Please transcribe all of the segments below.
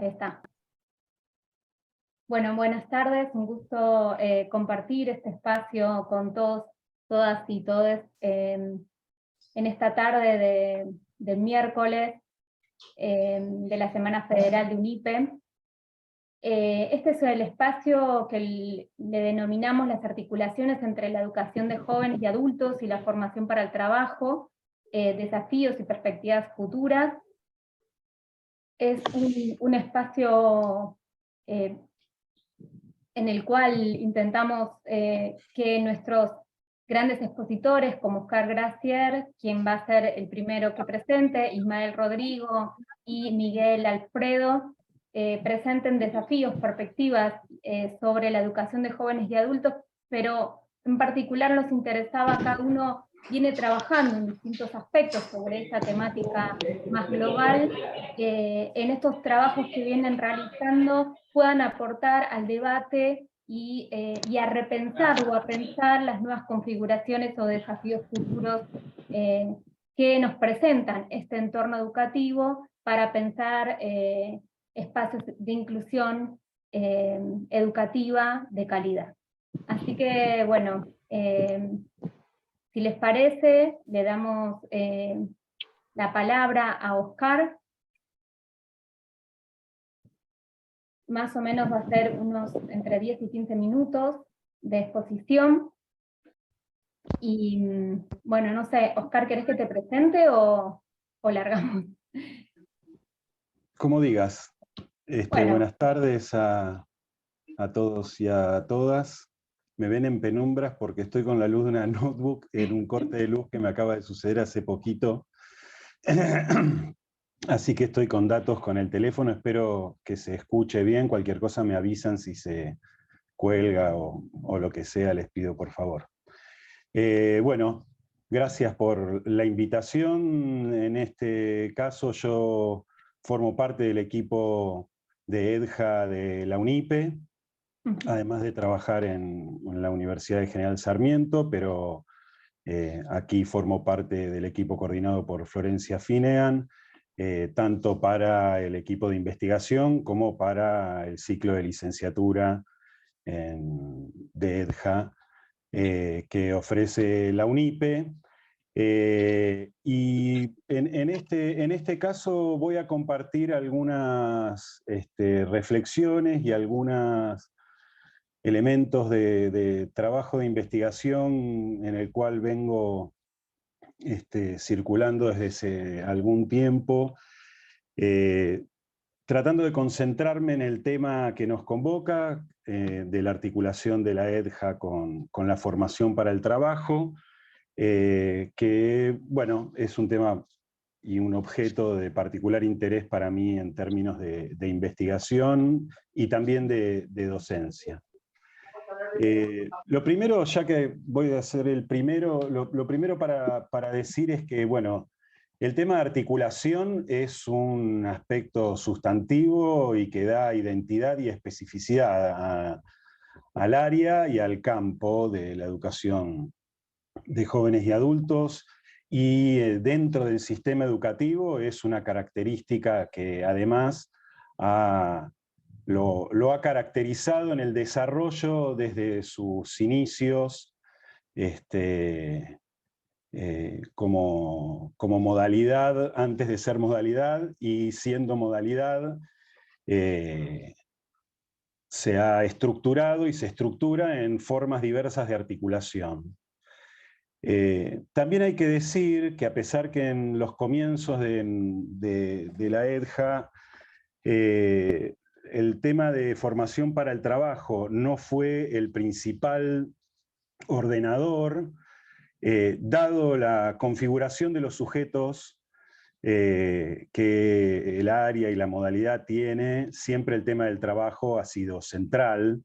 Ahí está. Bueno, buenas tardes, un gusto compartir este espacio con todos, todas y todes en esta tarde de miércoles de la Semana Federal de UNIPE. Este es el espacio que le denominamos las articulaciones entre la educación de jóvenes y adultos y la formación para el trabajo, desafíos y perspectivas futuras. Es un espacio en el cual intentamos que nuestros grandes expositores, como Oscar Gracier, quien va a ser el primero que presente, Ismael Rodrigo y Miguel Alfredo, presenten desafíos, perspectivas sobre la educación de jóvenes y adultos, pero en particular nos interesaba, cada uno viene trabajando en distintos aspectos sobre esta temática más global, en estos trabajos que vienen realizando puedan aportar al debate y a repensar o a pensar las nuevas configuraciones o desafíos futuros que nos presentan este entorno educativo para pensar espacios de inclusión educativa de calidad. Así que, bueno, si les parece, le damos la palabra a Oscar. Más o menos va a ser unos entre 10 y 15 minutos de exposición. Y bueno, no sé, Oscar, ¿querés que te presente o largamos? Como digas. Bueno. Buenas tardes a todos y a todas. Me ven en penumbras porque estoy con la luz de una notebook en un corte de luz que me acaba de suceder hace poquito. Así que estoy con datos con el teléfono, espero que se escuche bien. Cualquier cosa me avisan si se cuelga o lo que sea, les pido por favor. Bueno, gracias por la invitación. En este caso yo formo parte del equipo de EDJA de la UNIPE, además de trabajar en la Universidad de General Sarmiento, pero aquí formo parte del equipo coordinado por Florencia Finean, tanto para el equipo de investigación como para el ciclo de licenciatura de EDJA que ofrece la UNIPE. Y en este caso voy a compartir algunas reflexiones y algunos elementos de trabajo de investigación en el cual vengo circulando desde hace algún tiempo, tratando de concentrarme en el tema que nos convoca, de la articulación de la EDJA con la formación para el trabajo, que, bueno, es un tema y un objeto de particular interés para mí en términos de investigación y también de docencia. Lo primero, ya que voy a ser el primero, lo primero para decir es que, bueno, el tema de articulación es un aspecto sustantivo y que da identidad y especificidad al área y al campo de la educación de jóvenes y adultos, y dentro del sistema educativo es una característica que además lo ha caracterizado en el desarrollo desde sus inicios como modalidad, antes de ser modalidad, y siendo modalidad, se ha estructurado y se estructura en formas diversas de articulación. También hay que decir que a pesar que en los comienzos de la EDJA el tema de formación para el trabajo no fue el principal ordenador, dado la configuración de los sujetos que el área y la modalidad tiene, siempre el tema del trabajo ha sido central,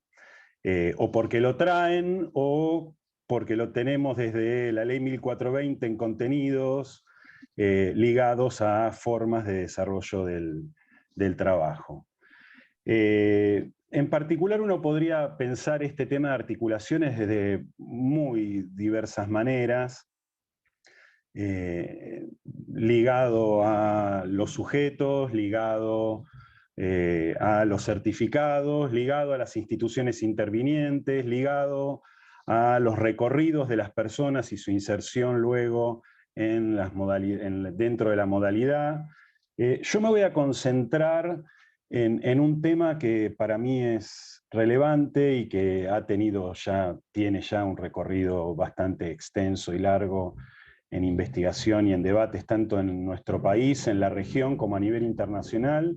o porque lo traen o porque lo tenemos desde la ley 1420 en contenidos ligados a formas de desarrollo del trabajo. En particular uno podría pensar este tema de articulaciones desde muy diversas maneras, ligado a los sujetos, ligado a los certificados, ligado a las instituciones intervinientes, ligado a los recorridos de las personas y su inserción luego en dentro de la modalidad. Yo me voy a concentrar en un tema que para mí es relevante y que tiene ya un recorrido bastante extenso y largo en investigación y en debates, tanto en nuestro país, en la región, como a nivel internacional,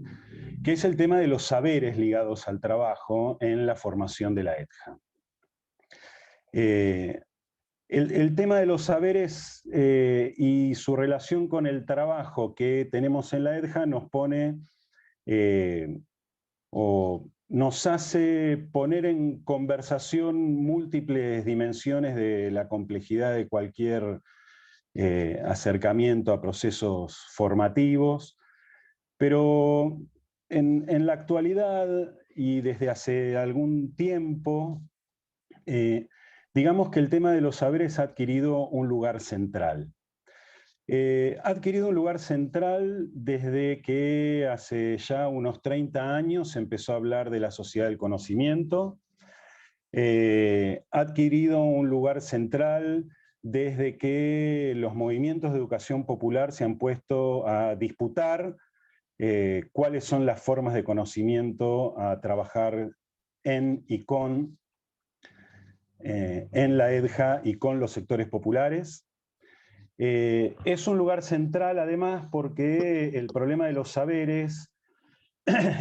que es el tema de los saberes ligados al trabajo en la formación de la EDJA. El tema de los saberes y su relación con el trabajo que tenemos en la EDJA nos pone o nos hace poner en conversación múltiples dimensiones de la complejidad de cualquier acercamiento a procesos formativos, pero en la actualidad y desde hace algún tiempo, digamos que el tema de los saberes ha adquirido un lugar central. Ha adquirido un lugar central desde que hace ya unos 30 años se empezó a hablar de la sociedad del conocimiento. Ha adquirido un lugar central desde que los movimientos de educación popular se han puesto a disputar cuáles son las formas de conocimiento a trabajar en y con en la EDJA y con los sectores populares. Es un lugar central además porque el problema de los saberes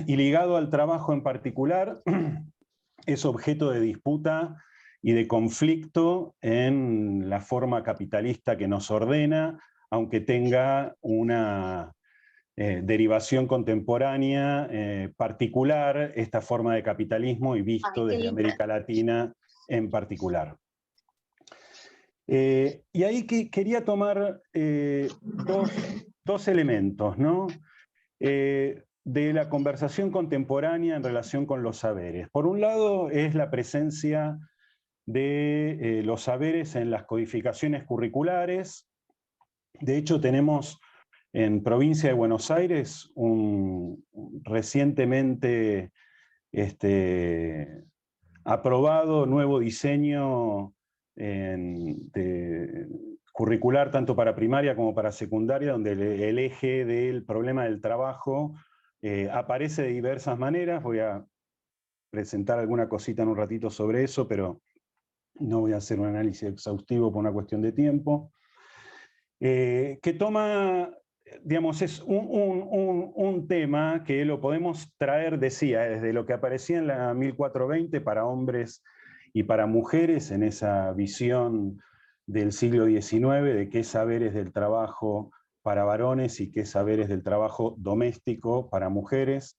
y ligado al trabajo en particular es objeto de disputa y de conflicto en la forma capitalista que nos ordena, aunque tenga una derivación contemporánea particular, esta forma de capitalismo y visto desde América Latina en particular. Y ahí quería tomar dos elementos, ¿no? De la conversación contemporánea en relación con los saberes. Por un lado es la presencia de los saberes en las codificaciones curriculares. De hecho, tenemos en provincia de Buenos Aires un recientemente aprobado nuevo diseño curricular tanto para primaria como para secundaria, donde el eje del problema del trabajo aparece de diversas maneras. Voy a presentar alguna cosita en un ratito sobre eso, pero no voy a hacer un análisis exhaustivo por una cuestión de tiempo. Que toma, digamos, es un tema que lo podemos traer, decía, desde lo que aparecía en la 1420 para hombres y para mujeres, en esa visión del siglo XIX, de qué saberes del trabajo para varones y qué saberes del trabajo doméstico para mujeres,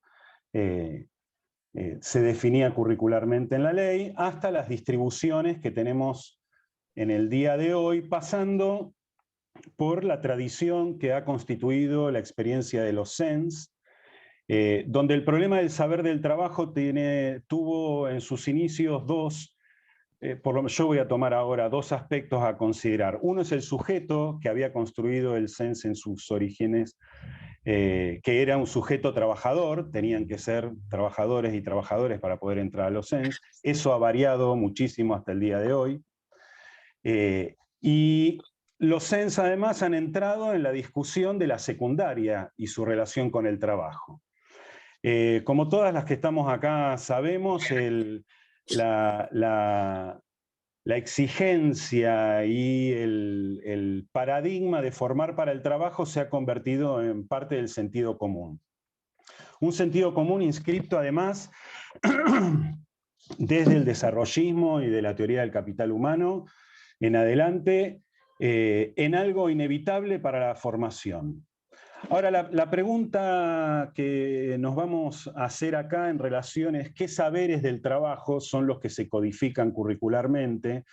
se definía curricularmente en la ley, hasta las distribuciones que tenemos en el día de hoy, pasando por la tradición que ha constituido la experiencia de los CENS, donde el problema del saber del trabajo tuvo en sus inicios yo voy a tomar ahora dos aspectos a considerar. Uno es el sujeto que había construido el CENS en sus orígenes, que era un sujeto trabajador, tenían que ser trabajadores y trabajadores para poder entrar a los CENS. Eso ha variado muchísimo hasta el día de hoy. Y los CENS además han entrado en la discusión de la secundaria y su relación con el trabajo. Como todas las que estamos acá sabemos, la exigencia y el paradigma de formar para el trabajo se ha convertido en parte del sentido común. Un sentido común inscripto además desde el desarrollismo y de la teoría del capital humano en adelante, en algo inevitable para la formación. Ahora, la pregunta que nos vamos a hacer acá en relación es qué saberes del trabajo son los que se codifican curricularmente,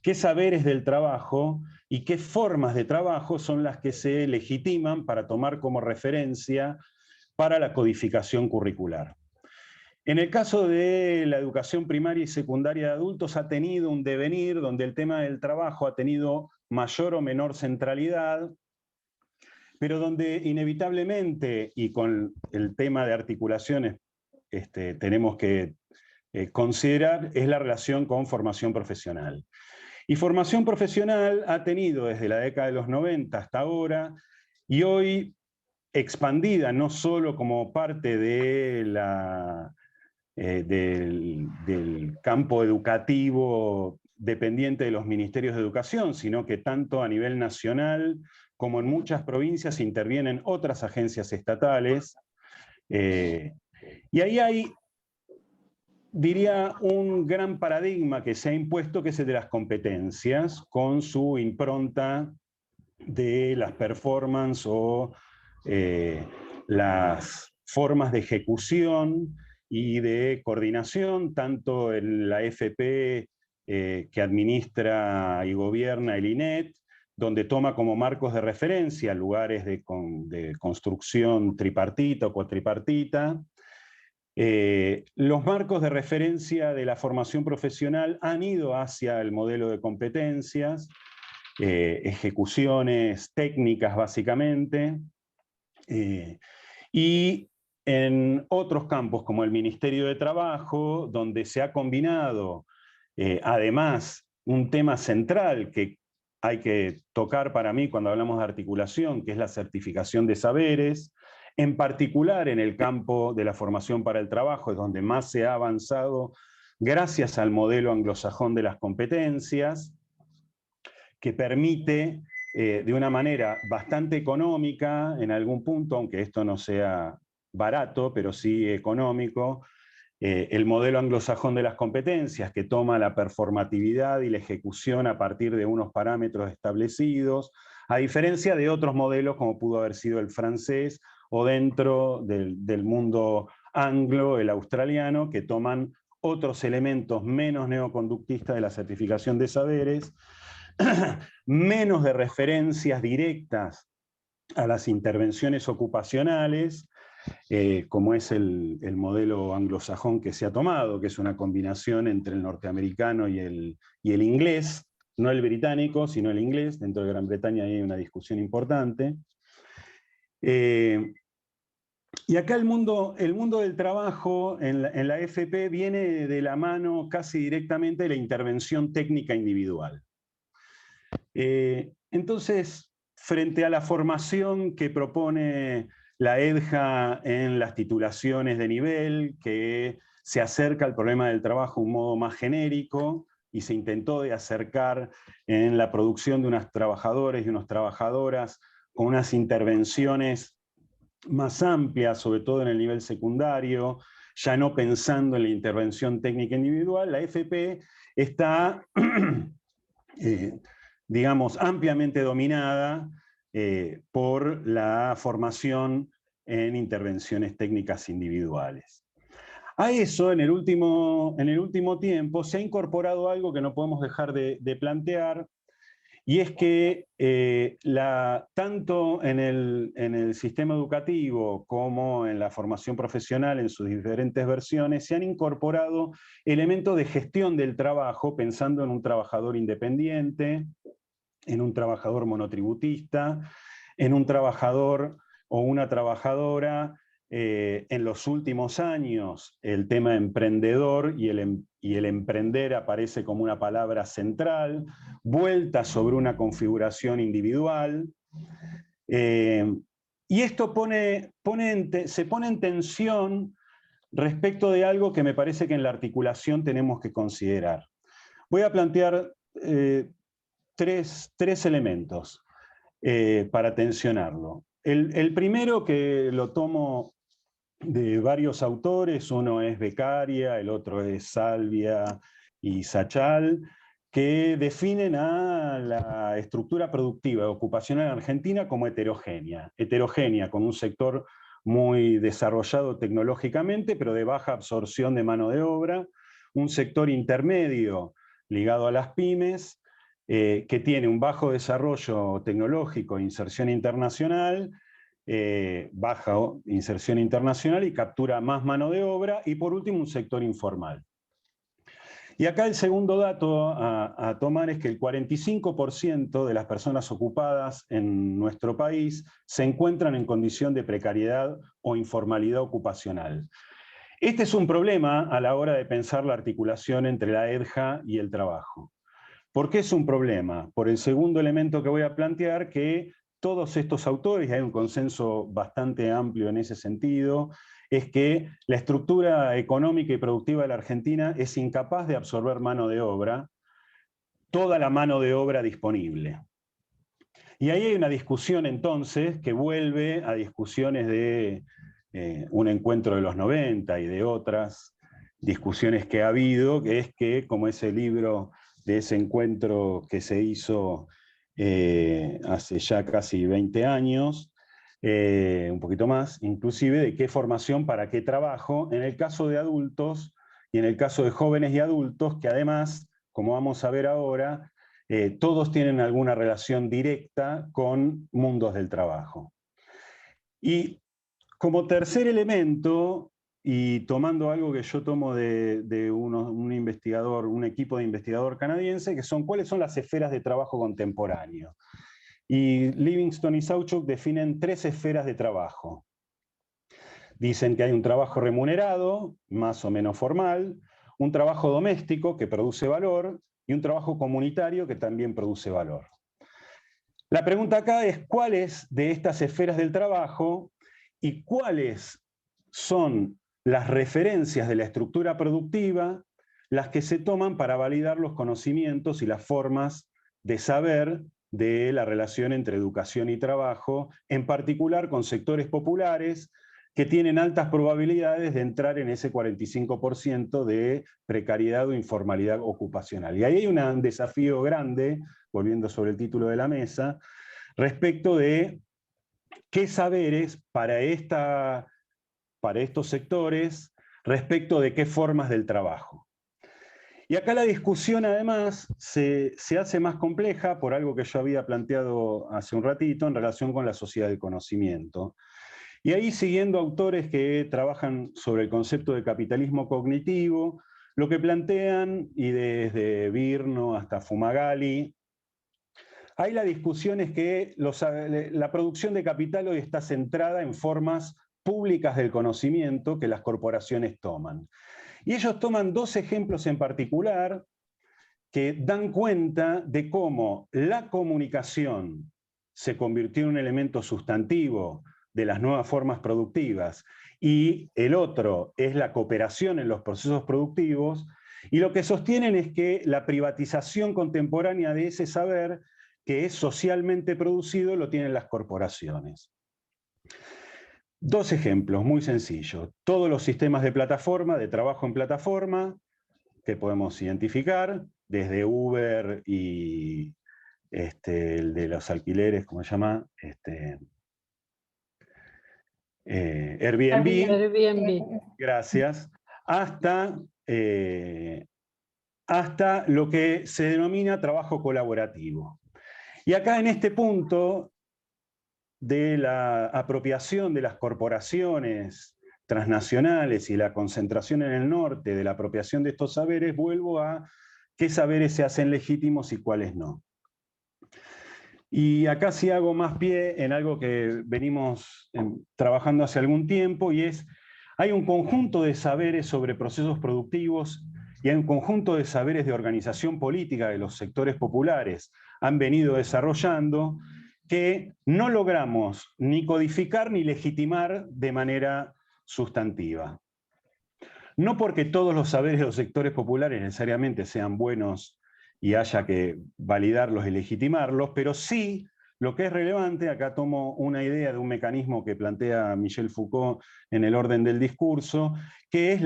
qué saberes del trabajo y qué formas de trabajo son las que se legitiman para tomar como referencia para la codificación curricular. En el caso de la educación primaria y secundaria de adultos ha tenido un devenir donde el tema del trabajo ha tenido mayor o menor centralidad, pero donde inevitablemente, y con el tema de articulaciones tenemos que considerar, es la relación con formación profesional. Y formación profesional ha tenido desde la década de los 90 hasta ahora, y hoy expandida no solo como parte de del campo educativo dependiente de los ministerios de educación, sino que tanto a nivel nacional como en muchas provincias intervienen otras agencias estatales. Y ahí hay, diría, un gran paradigma que se ha impuesto, que es el de las competencias, con su impronta de las performance o las formas de ejecución y de coordinación, tanto en la FP que administra y gobierna el INET, donde toma como marcos de referencia lugares de construcción tripartita o cuatripartita. Los marcos de referencia de la formación profesional han ido hacia el modelo de competencias, ejecuciones técnicas básicamente, y en otros campos como el Ministerio de Trabajo, donde se ha combinado además un tema central que hay que tocar para mí cuando hablamos de articulación, que es la certificación de saberes, en particular en el campo de la formación para el trabajo, es donde más se ha avanzado gracias al modelo anglosajón de las competencias, que permite de una manera bastante económica en algún punto, aunque esto no sea barato, pero sí económico, el modelo anglosajón de las competencias, que toma la performatividad y la ejecución a partir de unos parámetros establecidos, a diferencia de otros modelos como pudo haber sido el francés o dentro del mundo anglo, el australiano, que toman otros elementos menos neoconductistas de la certificación de saberes, menos de referencias directas a las intervenciones ocupacionales, como es el modelo anglosajón que se ha tomado, que es una combinación entre el norteamericano y el inglés, no el británico, sino el inglés. Dentro de Gran Bretaña hay una discusión importante. Y acá el mundo del trabajo en la FP viene de la mano casi directamente de la intervención técnica individual. Entonces, frente a la formación que propone la EDJA en las titulaciones de nivel, que se acerca al problema del trabajo de un modo más genérico, y se intentó de acercar en la producción de unos trabajadores y unas trabajadoras con unas intervenciones más amplias, sobre todo en el nivel secundario, ya no pensando en la intervención técnica individual, la FP está digamos, ampliamente dominada por la formación en intervenciones técnicas individuales. A eso, en el último tiempo, se ha incorporado algo que no podemos dejar de plantear, y es que tanto en el sistema educativo como en la formación profesional en sus diferentes versiones se han incorporado elementos de gestión del trabajo, pensando en un trabajador independiente, en un trabajador monotributista, en un trabajador o una trabajadora. En los últimos años el tema emprendedor y el emprender aparece como una palabra central, vuelta sobre una configuración individual. Y esto se pone en tensión respecto de algo que me parece que en la articulación tenemos que considerar. Voy a plantear tres elementos para tensionarlo. El primero, que lo tomo de varios autores, uno es Beccaria, el otro es Salvia y Sachal, que definen a la estructura productiva ocupacional argentina como heterogénea, con un sector muy desarrollado tecnológicamente, pero de baja absorción de mano de obra, un sector intermedio ligado a las pymes, que tiene un bajo desarrollo tecnológico e inserción internacional, baja inserción internacional y captura más mano de obra, y por último un sector informal. Y acá el segundo dato a tomar es que el 45% de las personas ocupadas en nuestro país se encuentran en condición de precariedad o informalidad ocupacional. Este es un problema a la hora de pensar la articulación entre la EDJA y el trabajo. ¿Por qué es un problema? Por el segundo elemento que voy a plantear, que todos estos autores, y hay un consenso bastante amplio en ese sentido, es que la estructura económica y productiva de la Argentina es incapaz de absorber mano de obra, toda la mano de obra disponible. Y ahí hay una discusión entonces que vuelve a discusiones de un encuentro de los 90 y de otras discusiones que ha habido, que es que, como ese libro de ese encuentro que se hizo hace ya casi 20 años, un poquito más, inclusive, de qué formación para qué trabajo, en el caso de adultos y en el caso de jóvenes y adultos, que además, como vamos a ver ahora, todos tienen alguna relación directa con mundos del trabajo. Y como tercer elemento, y tomando algo que yo tomo de un investigador, un equipo de investigador canadiense, que son cuáles son las esferas de trabajo contemporáneo. Y Livingston y Sauchuk definen 3 esferas de trabajo. Dicen que hay un trabajo remunerado, más o menos formal, un trabajo doméstico que produce valor y un trabajo comunitario que también produce valor. La pregunta acá es cuáles de estas esferas del trabajo y cuáles son las referencias de la estructura productiva las que se toman para validar los conocimientos y las formas de saber de la relación entre educación y trabajo, en particular con sectores populares que tienen altas probabilidades de entrar en ese 45% de precariedad o informalidad ocupacional. Y ahí hay un desafío grande, volviendo sobre el título de la mesa, respecto de qué saberes para estos sectores, respecto de qué formas del trabajo. Y acá la discusión además se hace más compleja por algo que yo había planteado hace un ratito en relación con la sociedad del conocimiento. Y ahí, siguiendo autores que trabajan sobre el concepto de capitalismo cognitivo, lo que plantean, y desde Virno hasta Fumagalli, ahí la discusión es que la producción de capital hoy está centrada en formas públicas del conocimiento que las corporaciones toman. Y ellos toman 2 ejemplos en particular que dan cuenta de cómo la comunicación se convirtió en un elemento sustantivo de las nuevas formas productivas, y el otro es la cooperación en los procesos productivos, y lo que sostienen es que la privatización contemporánea de ese saber que es socialmente producido lo tienen las corporaciones. 2 ejemplos muy sencillos. Todos los sistemas de plataforma, de trabajo en plataforma, que podemos identificar, desde Uber y el de los alquileres, ¿cómo se llama? Airbnb. Gracias. Hasta lo que se denomina trabajo colaborativo. Y acá en este punto de la apropiación de las corporaciones transnacionales y la concentración en el norte de la apropiación de estos saberes, vuelvo a qué saberes se hacen legítimos y cuáles no. Y acá sí hago más pie en algo que venimos trabajando hace algún tiempo, y es, hay un conjunto de saberes sobre procesos productivos y hay un conjunto de saberes de organización política que los sectores populares han venido desarrollando, que no logramos ni codificar ni legitimar de manera sustantiva. No porque todos los saberes de los sectores populares necesariamente sean buenos y haya que validarlos y legitimarlos, pero sí lo que es relevante, acá tomo una idea de un mecanismo que plantea Michel Foucault en El orden del discurso, que es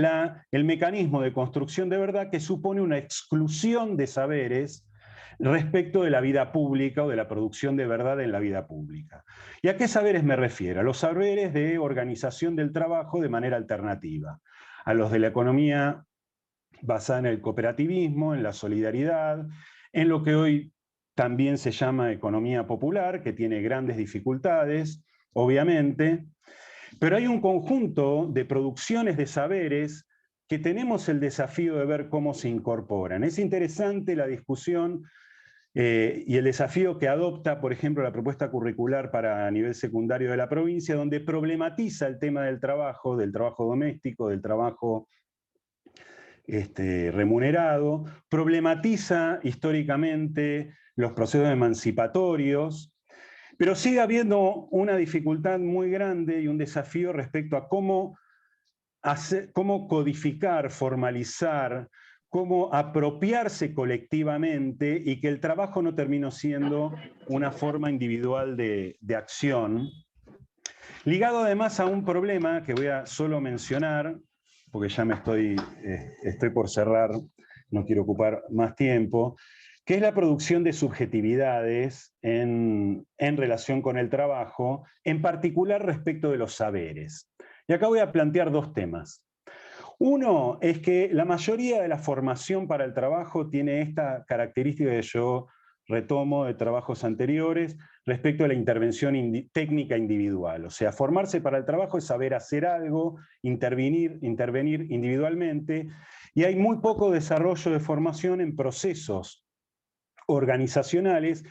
el mecanismo de construcción de verdad que supone una exclusión de saberes respecto de la vida pública o de la producción de verdad en la vida pública. ¿Y a qué saberes me refiero? A los saberes de organización del trabajo de manera alternativa, a los de la economía basada en el cooperativismo, en la solidaridad, en lo que hoy también se llama economía popular, que tiene grandes dificultades, obviamente, pero hay un conjunto de producciones de saberes que tenemos el desafío de ver cómo se incorporan. Es interesante la discusión y el desafío que adopta, por ejemplo, la propuesta curricular para nivel secundario de la provincia, donde problematiza el tema del trabajo doméstico, del trabajo remunerado, problematiza históricamente los procesos emancipatorios, pero sigue habiendo una dificultad muy grande y un desafío respecto a cómo codificar, formalizar, cómo apropiarse colectivamente y que el trabajo no termine siendo una forma individual de acción. Ligado además a un problema que voy a solo mencionar, porque ya me estoy por cerrar, no quiero ocupar más tiempo, que es la producción de subjetividades en relación con el trabajo, en particular respecto de los saberes. Y acá voy a plantear dos temas. Uno es que la mayoría de la formación para el trabajo tiene esta característica que yo retomo de trabajos anteriores respecto a la intervención técnica individual. O sea, formarse para el trabajo es saber hacer algo, intervenir individualmente, y hay muy poco desarrollo de formación en procesos organizacionales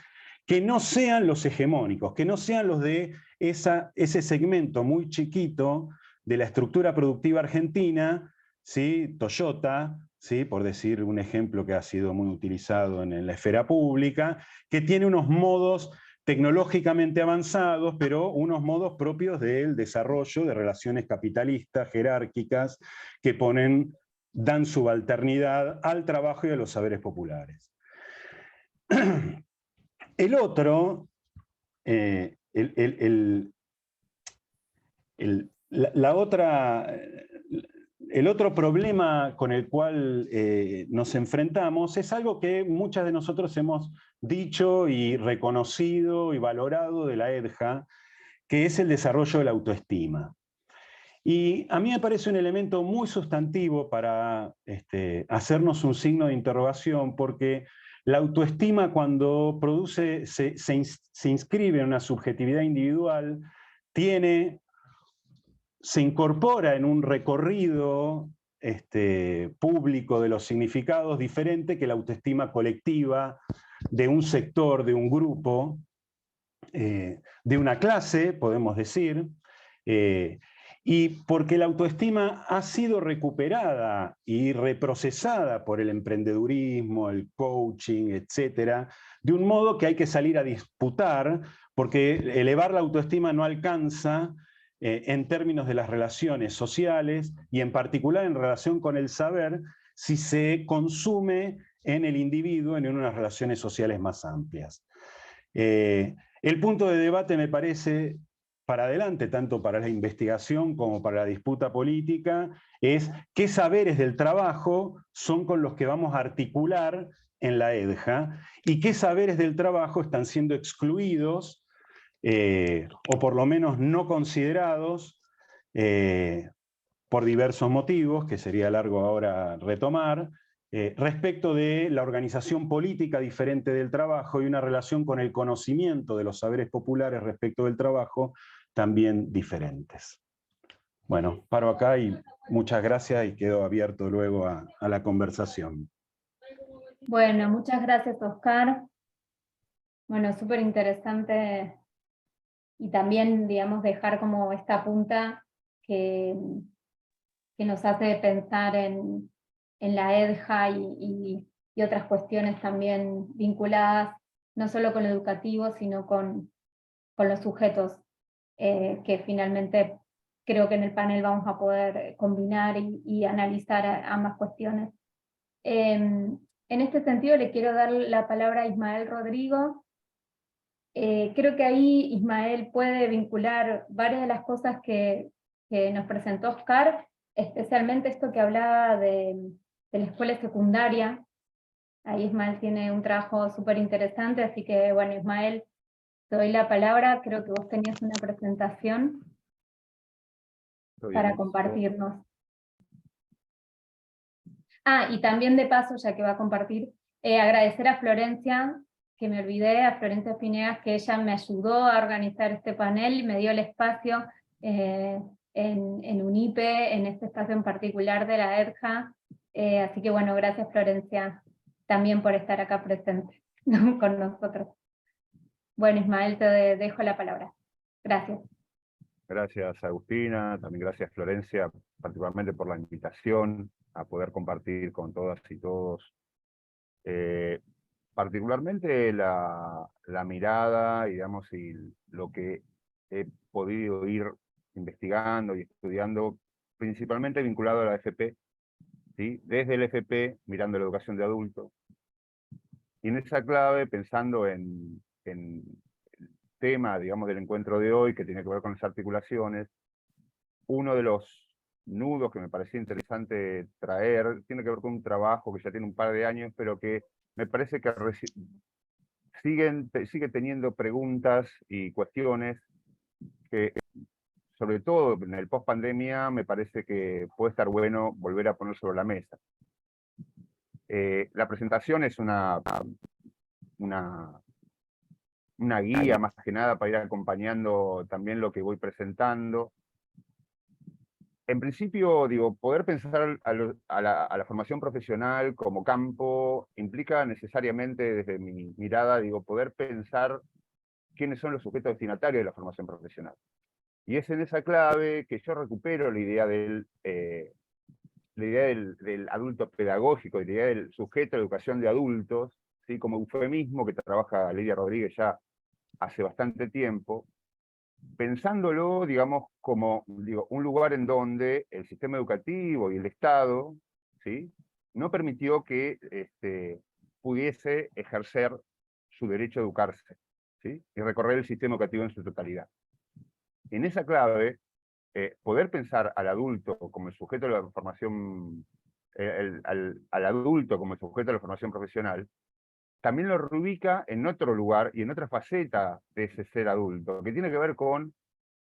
que no sean los hegemónicos, que no sean los de ese segmento muy chiquito de la estructura productiva argentina, ¿sí? Toyota, ¿sí? Por decir un ejemplo que ha sido muy utilizado en la esfera pública, que tiene unos modos tecnológicamente avanzados, pero unos modos propios del desarrollo de relaciones capitalistas, jerárquicas, que dan subalternidad al trabajo y a los saberes populares. El otro, el otro problema con el cual nos enfrentamos es algo que muchas de nosotros hemos dicho y reconocido y valorado de la EDJA, que es el desarrollo de la autoestima. Y a mí me parece un elemento muy sustantivo para hacernos un signo de interrogación, porque la autoestima, cuando se inscribe en una subjetividad individual, se incorpora en un recorrido público de los significados diferente que la autoestima colectiva de un sector, de un grupo, de una clase, podemos decir, y porque la autoestima ha sido recuperada y reprocesada por el emprendedurismo, el coaching, etcétera, de un modo que hay que salir a disputar, porque elevar la autoestima no alcanza en términos de las relaciones sociales y en particular en relación con el saber, si se consume en el individuo en unas relaciones sociales más amplias. El punto de debate me parece para adelante, tanto para la investigación como para la disputa política, es qué saberes del trabajo son con los que vamos a articular en la EDJA y qué saberes del trabajo están siendo excluidos o por lo menos no considerados por diversos motivos, que sería largo ahora retomar, respecto de la organización política diferente del trabajo y una relación con el conocimiento de los saberes populares respecto del trabajo también diferentes. Bueno, paro acá y muchas gracias y quedo abierto luego a la conversación. Bueno, muchas gracias, Oscar. Bueno, súper interesante y también, digamos, dejar como esta punta que nos hace pensar en la EDJA y otras cuestiones también vinculadas no solo con lo educativo, sino con los sujetos, que finalmente creo que en el panel vamos a poder combinar y analizar ambas cuestiones. En este sentido le quiero dar la palabra a Ismael Rodrigo. Creo que ahí Ismael puede vincular varias de las cosas que nos presentó Oscar, especialmente esto que hablaba de la escuela secundaria. Ahí Ismael tiene un trabajo súper interesante, así que bueno, Ismael, te doy la palabra. Creo que vos tenías una presentación para compartirnos. Y también de paso, ya que va a compartir, agradecer a Florencia, que me olvidé, a Florencia Finegas, que ella me ayudó a organizar este panel y me dio el espacio. en UNIPE, en este espacio en particular de la EDJA. Así que bueno, gracias Florencia también por estar acá presente con nosotros. Bueno, Ismael, te dejo la palabra. Gracias. Gracias, Agustina, también gracias, Florencia, particularmente por la invitación a poder compartir con todas y todos. Particularmente la mirada, digamos, y lo que he podido ir investigando y estudiando, principalmente vinculado a la FP, ¿sí? Desde el FP, mirando la educación de adultos, y en esa clave, pensando en el tema, digamos, del encuentro de hoy, que tiene que ver con las articulaciones, uno de los nudos que me parecía interesante traer, tiene que ver con un trabajo que ya tiene un par de años, pero que me parece que sigue teniendo preguntas y cuestiones que, sobre todo en el post-pandemia, me parece que puede estar bueno volver a poner sobre la mesa. La presentación es una guía más que nada para ir acompañando también lo que voy presentando. En principio, digo, poder pensar a la formación profesional como campo implica necesariamente, desde mi mirada, digo, poder pensar quiénes son los sujetos destinatarios de la formación profesional. Y es en esa clave que yo recupero la idea del adulto pedagógico, la idea del sujeto de educación de adultos, ¿sí? Como eufemismo que trabaja Lidia Rodríguez ya hace bastante tiempo, pensándolo, digamos, como un lugar en donde el sistema educativo y el Estado, ¿sí? No permitió que pudiese ejercer su derecho a educarse, ¿sí? Y recorrer el sistema educativo en su totalidad. En esa clave, poder pensar al adulto como el sujeto de la formación, al adulto como el sujeto de la formación profesional, también lo reubica en otro lugar y en otra faceta de ese ser adulto, que tiene que ver con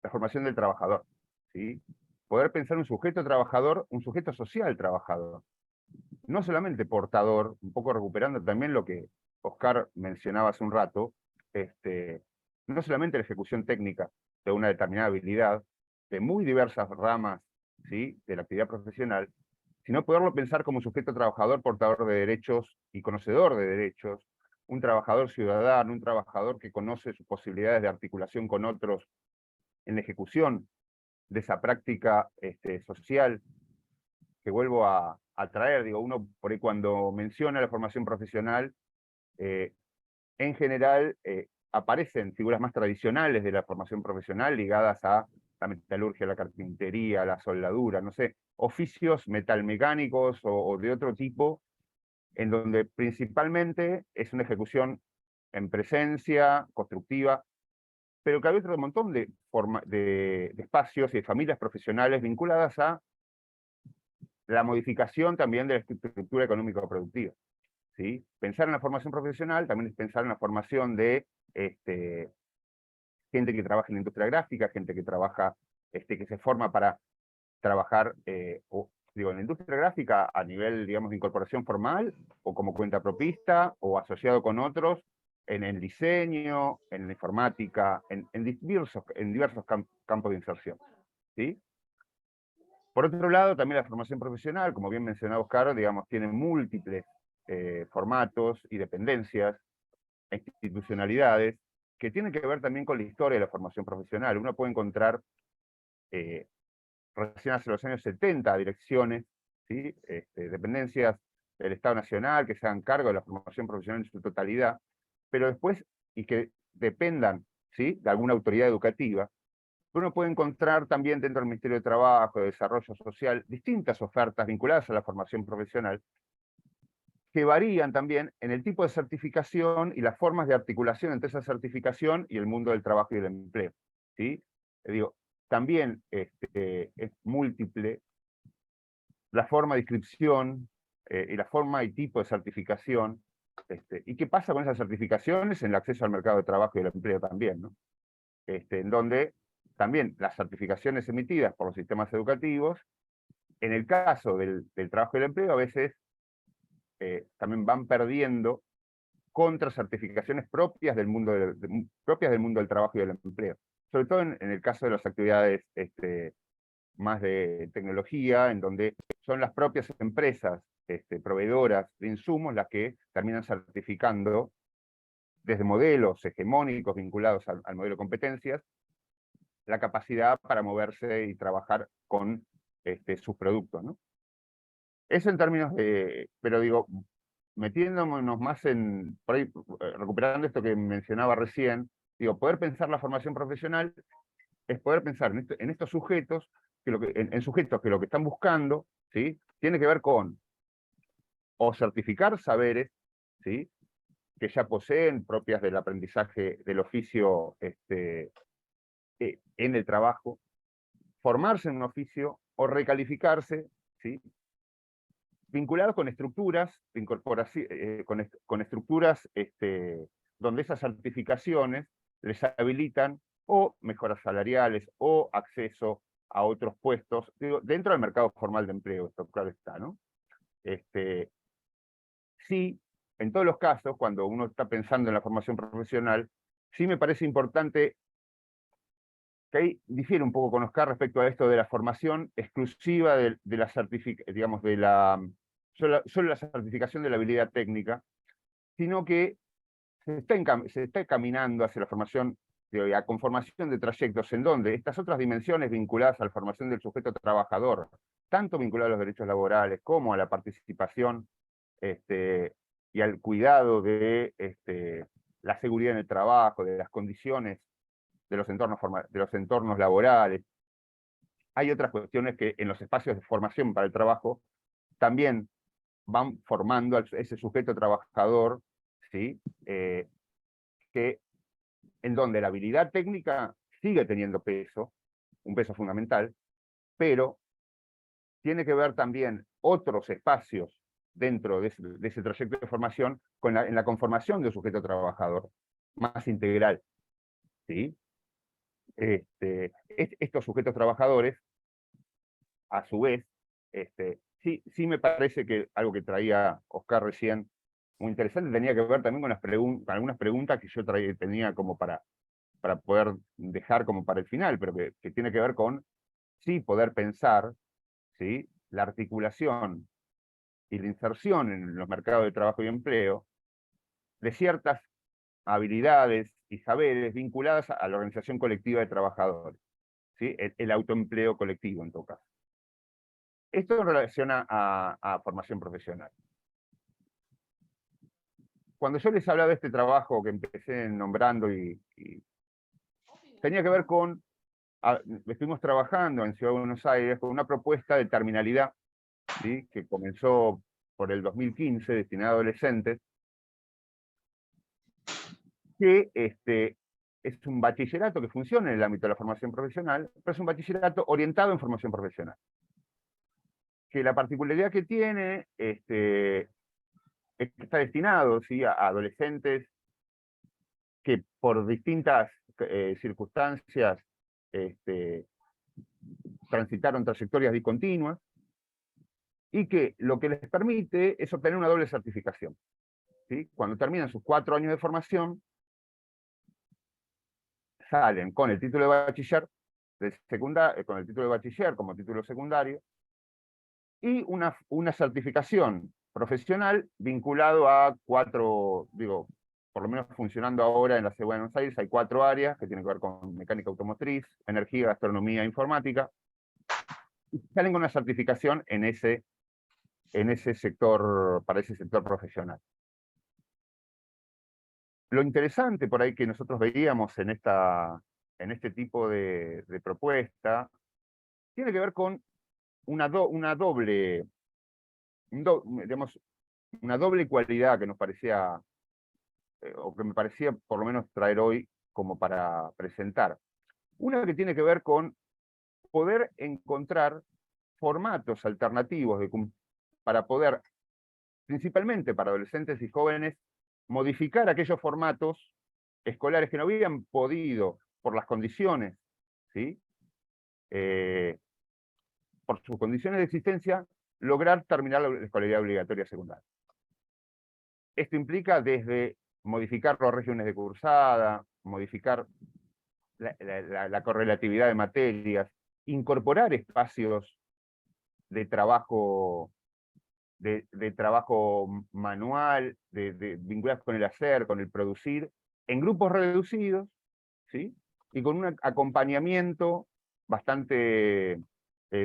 la formación del trabajador, ¿sí? Poder pensar un sujeto trabajador, un sujeto social trabajador, no solamente portador, un poco recuperando también lo que Oscar mencionaba hace un rato, no solamente la ejecución técnica de una determinada habilidad, de muy diversas ramas, ¿sí?, de la actividad profesional, sino poderlo pensar como un sujeto trabajador, portador de derechos y conocedor de derechos, un trabajador ciudadano, un trabajador que conoce sus posibilidades de articulación con otros en la ejecución de esa práctica social, que vuelvo a traer. Digo, uno por ahí cuando menciona la formación profesional, en general aparecen figuras más tradicionales de la formación profesional ligadas a la metalurgia, la carpintería, la soldadura, no sé, oficios metalmecánicos o de otro tipo, en donde principalmente es una ejecución en presencia, constructiva, pero que hay otro montón de espacios y de familias profesionales vinculadas a la modificación también de la estructura económico-productiva, ¿sí? Pensar en la formación profesional también es pensar en la formación de gente que trabaja en la industria gráfica, gente que trabaja, que se forma para trabajar, en la industria gráfica a nivel, digamos, de incorporación formal, o como cuentapropista, o asociado con otros, en el diseño, en la informática, en diversos campos de inserción, ¿sí? Por otro lado, también la formación profesional, como bien mencionaba Oscar, digamos, tiene múltiples formatos y dependencias, institucionalidades, que tienen que ver también con la historia de la formación profesional. Uno puede encontrar, recién hace los años 70, direcciones, ¿sí? Dependencias del Estado Nacional que se hagan cargo de la formación profesional en su totalidad, pero después, y que dependan, ¿sí?, de alguna autoridad educativa. Uno puede encontrar también dentro del Ministerio de Trabajo, de Desarrollo Social, distintas ofertas vinculadas a la formación profesional, que varían también en el tipo de certificación y las formas de articulación entre esa certificación y el mundo del trabajo y del empleo, ¿sí? Digo, también es múltiple la forma de inscripción y la forma y tipo de certificación, y qué pasa con esas certificaciones en el acceso al mercado de trabajo y el empleo también, ¿no? En donde también las certificaciones emitidas por los sistemas educativos, en el caso del trabajo y el empleo, a veces también van perdiendo contra certificaciones propias del mundo del trabajo y del empleo. Sobre todo en el caso de las actividades más de tecnología, en donde son las propias empresas proveedoras de insumos las que terminan certificando desde modelos hegemónicos vinculados al modelo de competencias, la capacidad para moverse y trabajar con sus productos, ¿no? Eso en términos de, pero digo, metiéndonos más en, por ahí, recuperando esto que mencionaba recién, digo, poder pensar la formación profesional es poder pensar en estos sujetos, en sujetos que lo que están buscando, ¿sí?, tiene que ver con o certificar saberes, ¿sí?, que ya poseen, propias del aprendizaje del oficio en el trabajo, formarse en un oficio o recalificarse, ¿sí?, vinculados con estructuras, con estructuras donde esas certificaciones les habilitan o mejoras salariales o acceso a otros puestos, digo, dentro del mercado formal de empleo, esto claro está, ¿no? Sí, en todos los casos, cuando uno está pensando en la formación profesional, sí me parece importante que ahí difiere un poco con Oscar respecto a esto de la formación exclusiva de la digamos, de la solo la certificación de la habilidad técnica, sino que se está caminando hacia la formación, la conformación de trayectos en donde estas otras dimensiones vinculadas a la formación del sujeto trabajador, tanto vinculadas a los derechos laborales como a la participación y al cuidado de la seguridad en el trabajo, de las condiciones de los entornos laborales. Hay otras cuestiones que en los espacios de formación para el trabajo también van formando a ese sujeto trabajador, ¿sí? En donde la habilidad técnica sigue teniendo peso, un peso fundamental, pero tiene que ver también otros espacios dentro de ese trayecto de formación en la conformación de un sujeto trabajador más integral, ¿sí? Estos sujetos trabajadores, a su vez, sí me parece que algo que traía Oscar recién, muy interesante, tenía que ver también con algunas preguntas que yo tenía como para poder dejar como para el final, pero que tiene que ver con, sí, poder pensar, ¿sí?, la articulación y la inserción en los mercados de trabajo y empleo de ciertas habilidades y saberes vinculadas a la organización colectiva de trabajadores, ¿sí?, el autoempleo colectivo en todo caso. Esto en relación a formación profesional. Cuando yo les hablaba de este trabajo que empecé nombrando y tenía que ver con, estuvimos trabajando en Ciudad de Buenos Aires con una propuesta de terminalidad, ¿sí?, que comenzó por el 2015, destinada a adolescentes, que es un bachillerato que funciona en el ámbito de la formación profesional, pero es un bachillerato orientado en formación profesional. Que la particularidad que tiene es que está destinado, ¿sí?, a adolescentes que por distintas circunstancias transitaron trayectorias discontinuas, y que lo que les permite es obtener una doble certificación, ¿sí? Cuando terminan sus 4 años de formación, salen con el título de bachiller, con el título de bachiller como título secundario, y una certificación profesional vinculado a 4, digo, por lo menos funcionando ahora en la Ciudad de Buenos Aires, hay 4 áreas que tienen que ver con mecánica automotriz, energía, gastronomía, informática, y salen con una certificación en ese sector, para ese sector profesional. Lo interesante por ahí que nosotros veíamos en este tipo de propuesta tiene que ver con una doble cualidad que nos parecía, o que me parecía por lo menos traer hoy como para presentar. Una que tiene que ver con poder encontrar formatos alternativos para poder, principalmente para adolescentes y jóvenes, modificar aquellos formatos escolares que no habían podido, por las condiciones, ¿sí?, por sus condiciones de existencia, lograr terminar la escolaridad obligatoria secundaria. Esto implica desde modificar los regímenes de cursada, modificar la correlatividad de materias, incorporar espacios de trabajo, de trabajo manual, vinculados con el hacer, con el producir, en grupos reducidos, ¿sí? Y con un acompañamiento bastante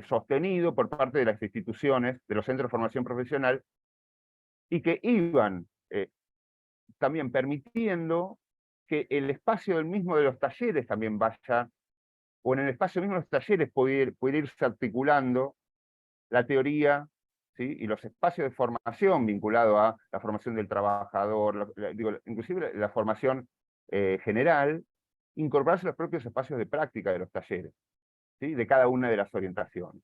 sostenido por parte de las instituciones, de los centros de formación profesional, y que iban también permitiendo que el espacio del mismo de los talleres también vaya, o en el espacio mismo de los talleres pudiera irse articulando la teoría, ¿sí? Y los espacios de formación vinculados a la formación del trabajador, inclusive la formación general, incorporarse a los propios espacios de práctica de los talleres, ¿sí? De cada una de las orientaciones.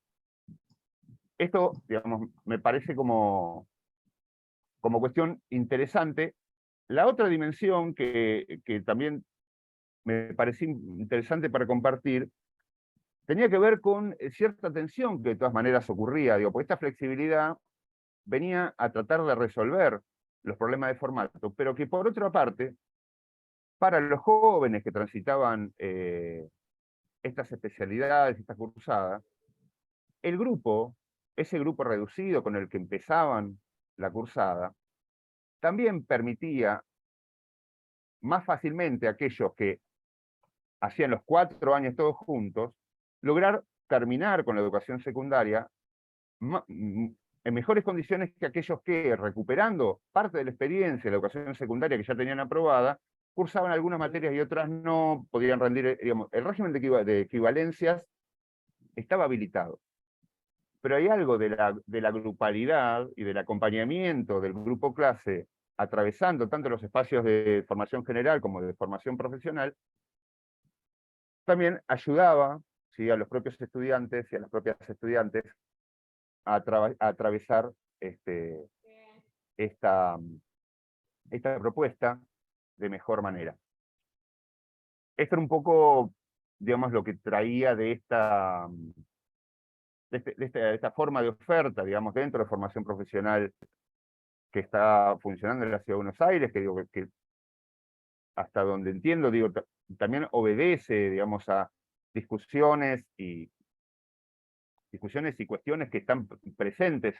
Esto, digamos, me parece como cuestión interesante. La otra dimensión que también me pareció interesante para compartir, tenía que ver con cierta tensión que de todas maneras ocurría, porque esta flexibilidad venía a tratar de resolver los problemas de formato, pero que por otra parte, para los jóvenes que transitaban estas especialidades, estas cursadas, ese grupo reducido con el que empezaban la cursada, también permitía más fácilmente a aquellos que hacían los 4 años todos juntos, lograr terminar con la educación secundaria en mejores condiciones que aquellos que, recuperando parte de la experiencia de la educación secundaria que ya tenían aprobada, cursaban algunas materias y otras no, podían rendir, digamos, el régimen de equivalencias estaba habilitado. Pero hay algo de la grupalidad y del acompañamiento del grupo clase, atravesando tanto los espacios de formación general como de formación profesional, también ayudaba, ¿sí?, a los propios estudiantes y a las propias estudiantes a atravesar esta propuesta de mejor manera. Esto era un poco, digamos, lo que traía de esta forma de oferta, digamos, dentro de formación profesional que está funcionando en la Ciudad de Buenos Aires, que digo que hasta donde entiendo, digo, también obedece, digamos, a discusiones y cuestiones que están presentes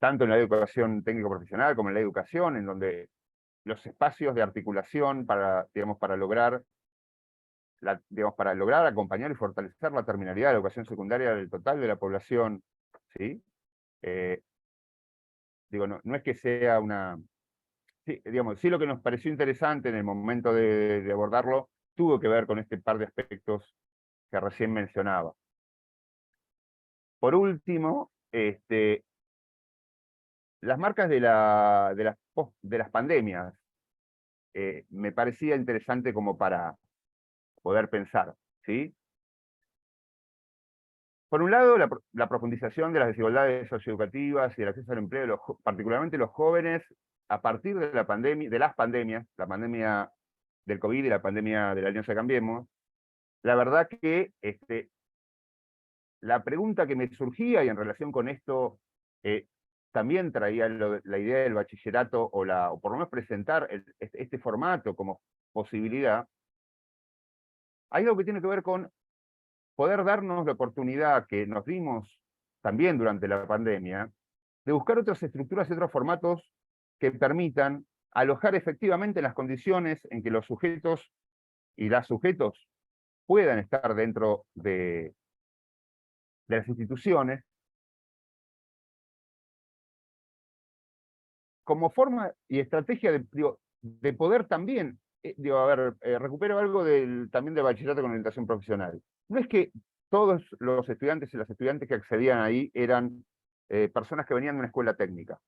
tanto en la educación técnico-profesional como en la educación, en donde los espacios de articulación para lograr acompañar y fortalecer la terminalidad de la educación secundaria del total de la población, ¿sí? No es que sea una... Sí, sí, lo que nos pareció interesante en el momento de abordarlo tuvo que ver con este par de aspectos que recién mencionaba. Por último, las marcas de las pandemias me parecía interesante como para poder pensar, ¿sí? Por un lado, la profundización de las desigualdades socioeducativas y el acceso al empleo, particularmente los jóvenes, a partir de las pandemias, la pandemia del COVID y la pandemia de la Alianza Cambiemos. La verdad que la pregunta que me surgía, y en relación con esto también traía la idea del bachillerato, o por lo menos presentar este formato como posibilidad, hay algo que tiene que ver con poder darnos la oportunidad que nos dimos también durante la pandemia, de buscar otras estructuras y otros formatos que permitan alojar efectivamente las condiciones en que los sujetos y las sujetos puedan estar dentro de las instituciones, como forma y estrategia de poder también, recupero algo también del bachillerato con orientación profesional. No es que todos los estudiantes y las estudiantes que accedían ahí eran personas que venían de una escuela técnica,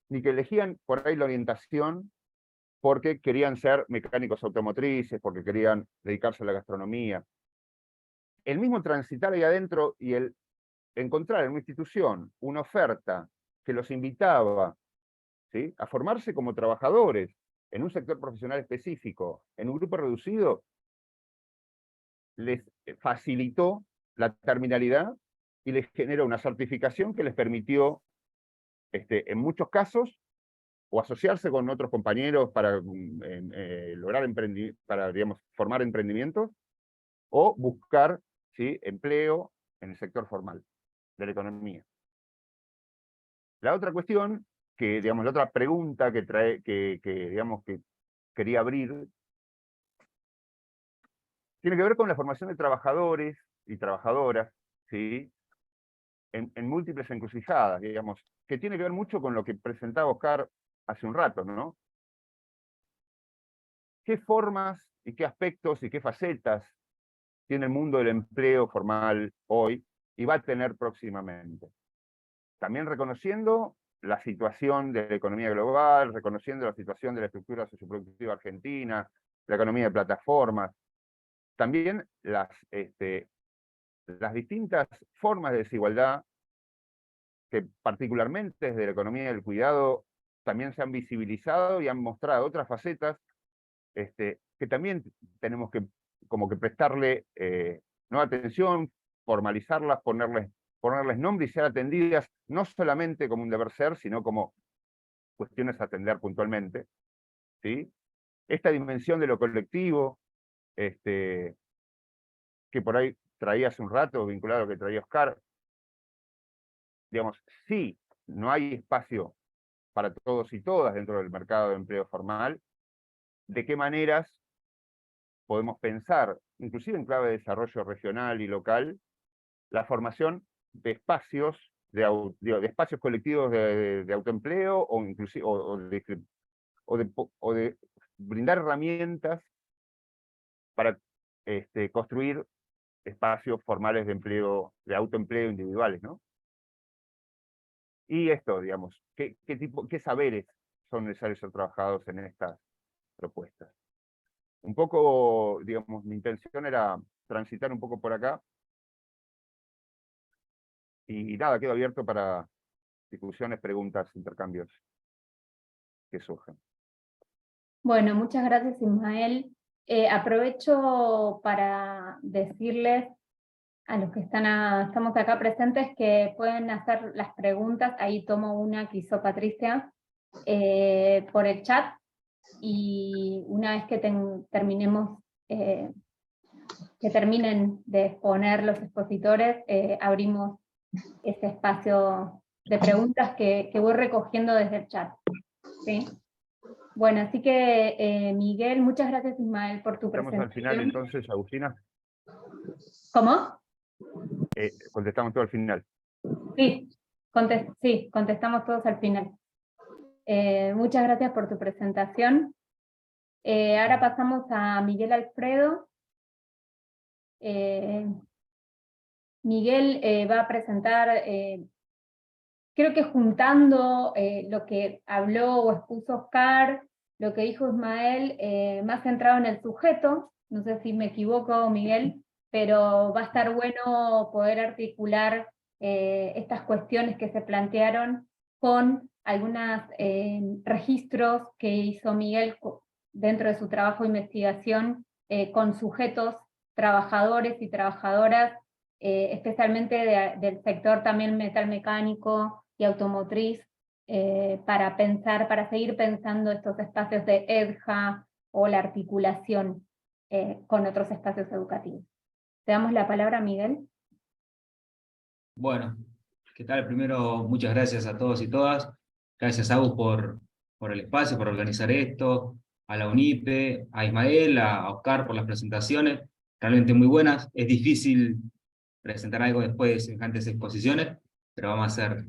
ni que elegían por ahí la orientación porque querían ser mecánicos automotrices, porque querían dedicarse a la gastronomía. El mismo transitar ahí adentro y el encontrar en una institución una oferta que los invitaba, ¿sí?, a formarse como trabajadores en un sector profesional específico, en un grupo reducido, les facilitó la terminalidad y les generó una certificación que les permitió, en muchos casos, o asociarse con otros compañeros para lograr formar emprendimientos, o buscar ¿sí? Empleo en el sector formal de la economía. La otra cuestión, digamos, la otra pregunta digamos, que quería abrir, tiene que ver con la formación de trabajadores y trabajadoras, ¿sí? En múltiples encrucijadas, digamos, que tiene que ver mucho con lo que presentaba Oscar hace un rato, ¿no? ¿Qué formas y qué aspectos y qué facetas tiene el mundo del empleo formal hoy y va a tener próximamente? También reconociendo la situación de la economía global, reconociendo la situación de la estructura socioproductiva argentina, la economía de plataformas, también las distintas formas de desigualdad que particularmente desde la economía del cuidado también se han visibilizado y han mostrado otras facetas que también tenemos que como que prestarle atención, formalizarlas, ponerles nombre y ser atendidas no solamente como un deber ser, sino como cuestiones a atender puntualmente, ¿sí? Esta dimensión de lo colectivo, que por ahí traía hace un rato, vinculado a lo que traía Oscar, digamos, sí, no hay espacio para todos y todas dentro del mercado de empleo formal, ¿de qué maneras podemos pensar, inclusive en clave de desarrollo regional y local, la formación de espacios, de espacios colectivos de autoempleo o inclusive o de brindar herramientas para construir espacios formales de empleo, de autoempleo individuales, ¿no? Y esto, digamos, ¿qué saberes son necesarios ser trabajados en estas propuestas? Un poco, digamos, mi intención era transitar un poco por acá. Y nada, quedo abierto para discusiones, preguntas, intercambios que surjan. Bueno, muchas gracias, Ismael. Aprovecho para decirles a los que estamos acá presentes que pueden hacer las preguntas. Ahí tomo una que hizo Patricia por el chat, y una vez que terminemos, que terminen de exponer los expositores, abrimos ese espacio de preguntas que voy recogiendo desde el chat, ¿sí? Bueno, así que Miguel, muchas gracias, Ismael, por tu presentación. Estamos al final entonces, Agustina. ¿Cómo? Contestamos todo al final. Sí, contestamos todos al final. Muchas gracias por tu presentación. Ahora pasamos a Miguel Alfredo. Miguel va a presentar, creo que juntando lo que habló o expuso Oscar, lo que dijo Ismael, más centrado en el sujeto. No sé si me equivoco, Miguel, pero va a estar bueno poder articular estas cuestiones que se plantearon con algunos registros que hizo Miguel dentro de su trabajo de investigación con sujetos, trabajadores y trabajadoras, especialmente del sector también metalmecánico y automotriz, para seguir pensando estos espacios de EDJA o la articulación con otros espacios educativos. Te damos la palabra, Miguel. Bueno, ¿qué tal? Primero, muchas gracias a todos y todas. Gracias, Agus, por el espacio, por organizar esto, a la UNIPE, a Ismael, a Oscar por las presentaciones, realmente muy buenas. Es difícil presentar algo después de semejantes exposiciones, pero vamos a hacer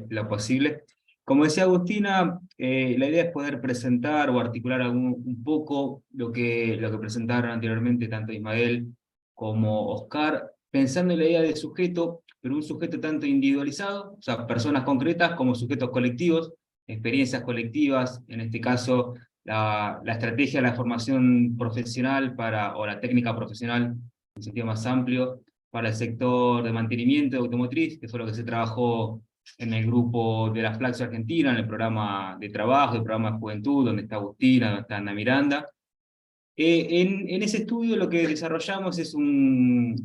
lo posible. Como decía Agustina, la idea es poder presentar o articular un poco lo que presentaron anteriormente tanto Ismael como Oscar, pensando en la idea de sujeto, pero un sujeto tanto individualizado, o sea, personas concretas, como sujetos colectivos, experiencias colectivas, en este caso la estrategia de la formación profesional o la técnica profesional, en un sentido más amplio, para el sector de mantenimiento de automotriz, que fue lo que se trabajó en el grupo de la Flaxo Argentina, en el programa de trabajo, el programa de juventud, donde está Agustina, donde está Ana Miranda. En ese estudio lo que desarrollamos es un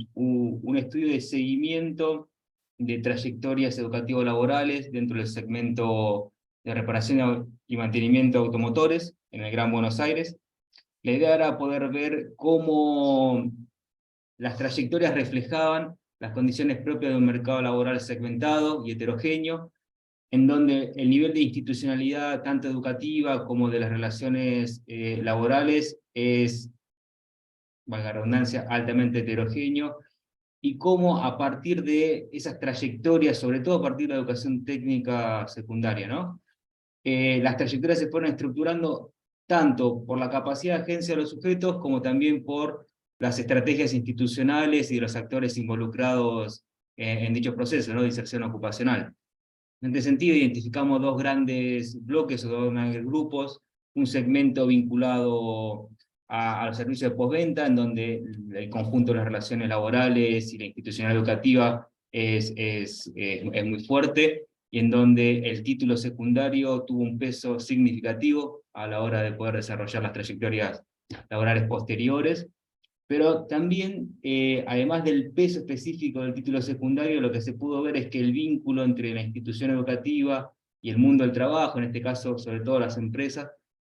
estudio de seguimiento de trayectorias educativo-laborales dentro del segmento de reparación y mantenimiento de automotores en el Gran Buenos Aires. La idea era poder ver cómo las trayectorias reflejaban las condiciones propias de un mercado laboral segmentado y heterogéneo, en donde el nivel de institucionalidad, tanto educativa como de las relaciones laborales, es, valga la redundancia, altamente heterogéneo, y cómo a partir de esas trayectorias, sobre todo a partir de la educación técnica secundaria, ¿no? Las trayectorias se fueron estructurando tanto por la capacidad de agencia de los sujetos, como también por las estrategias institucionales y de los actores involucrados en dichos procesos, ¿no?, de inserción ocupacional. En este sentido, identificamos dos grandes bloques o dos grandes grupos: un segmento vinculado a los servicios de postventa, en donde el conjunto de las relaciones laborales y la institucionalidad educativa es muy fuerte, y en donde el título secundario tuvo un peso significativo a la hora de poder desarrollar las trayectorias laborales posteriores. Pero también, además del peso específico del título secundario, lo que se pudo ver es que el vínculo entre la institución educativa y el mundo del trabajo, en este caso sobre todo las empresas,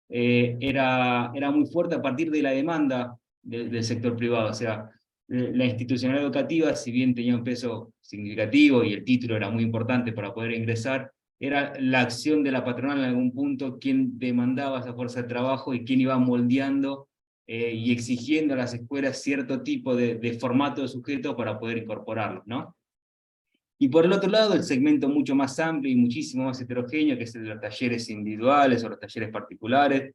era muy fuerte a partir de la demanda del sector privado. O sea, la institucionalidad educativa, si bien tenía un peso significativo y el título era muy importante para poder ingresar, era la acción de la patronal en algún punto quien demandaba esa fuerza de trabajo y quien iba moldeando y exigiendo a las escuelas cierto tipo de formato de sujeto para poder incorporarlos, ¿no? Y por el otro lado, el segmento mucho más amplio y muchísimo más heterogéneo, que es el de los talleres individuales o los talleres particulares,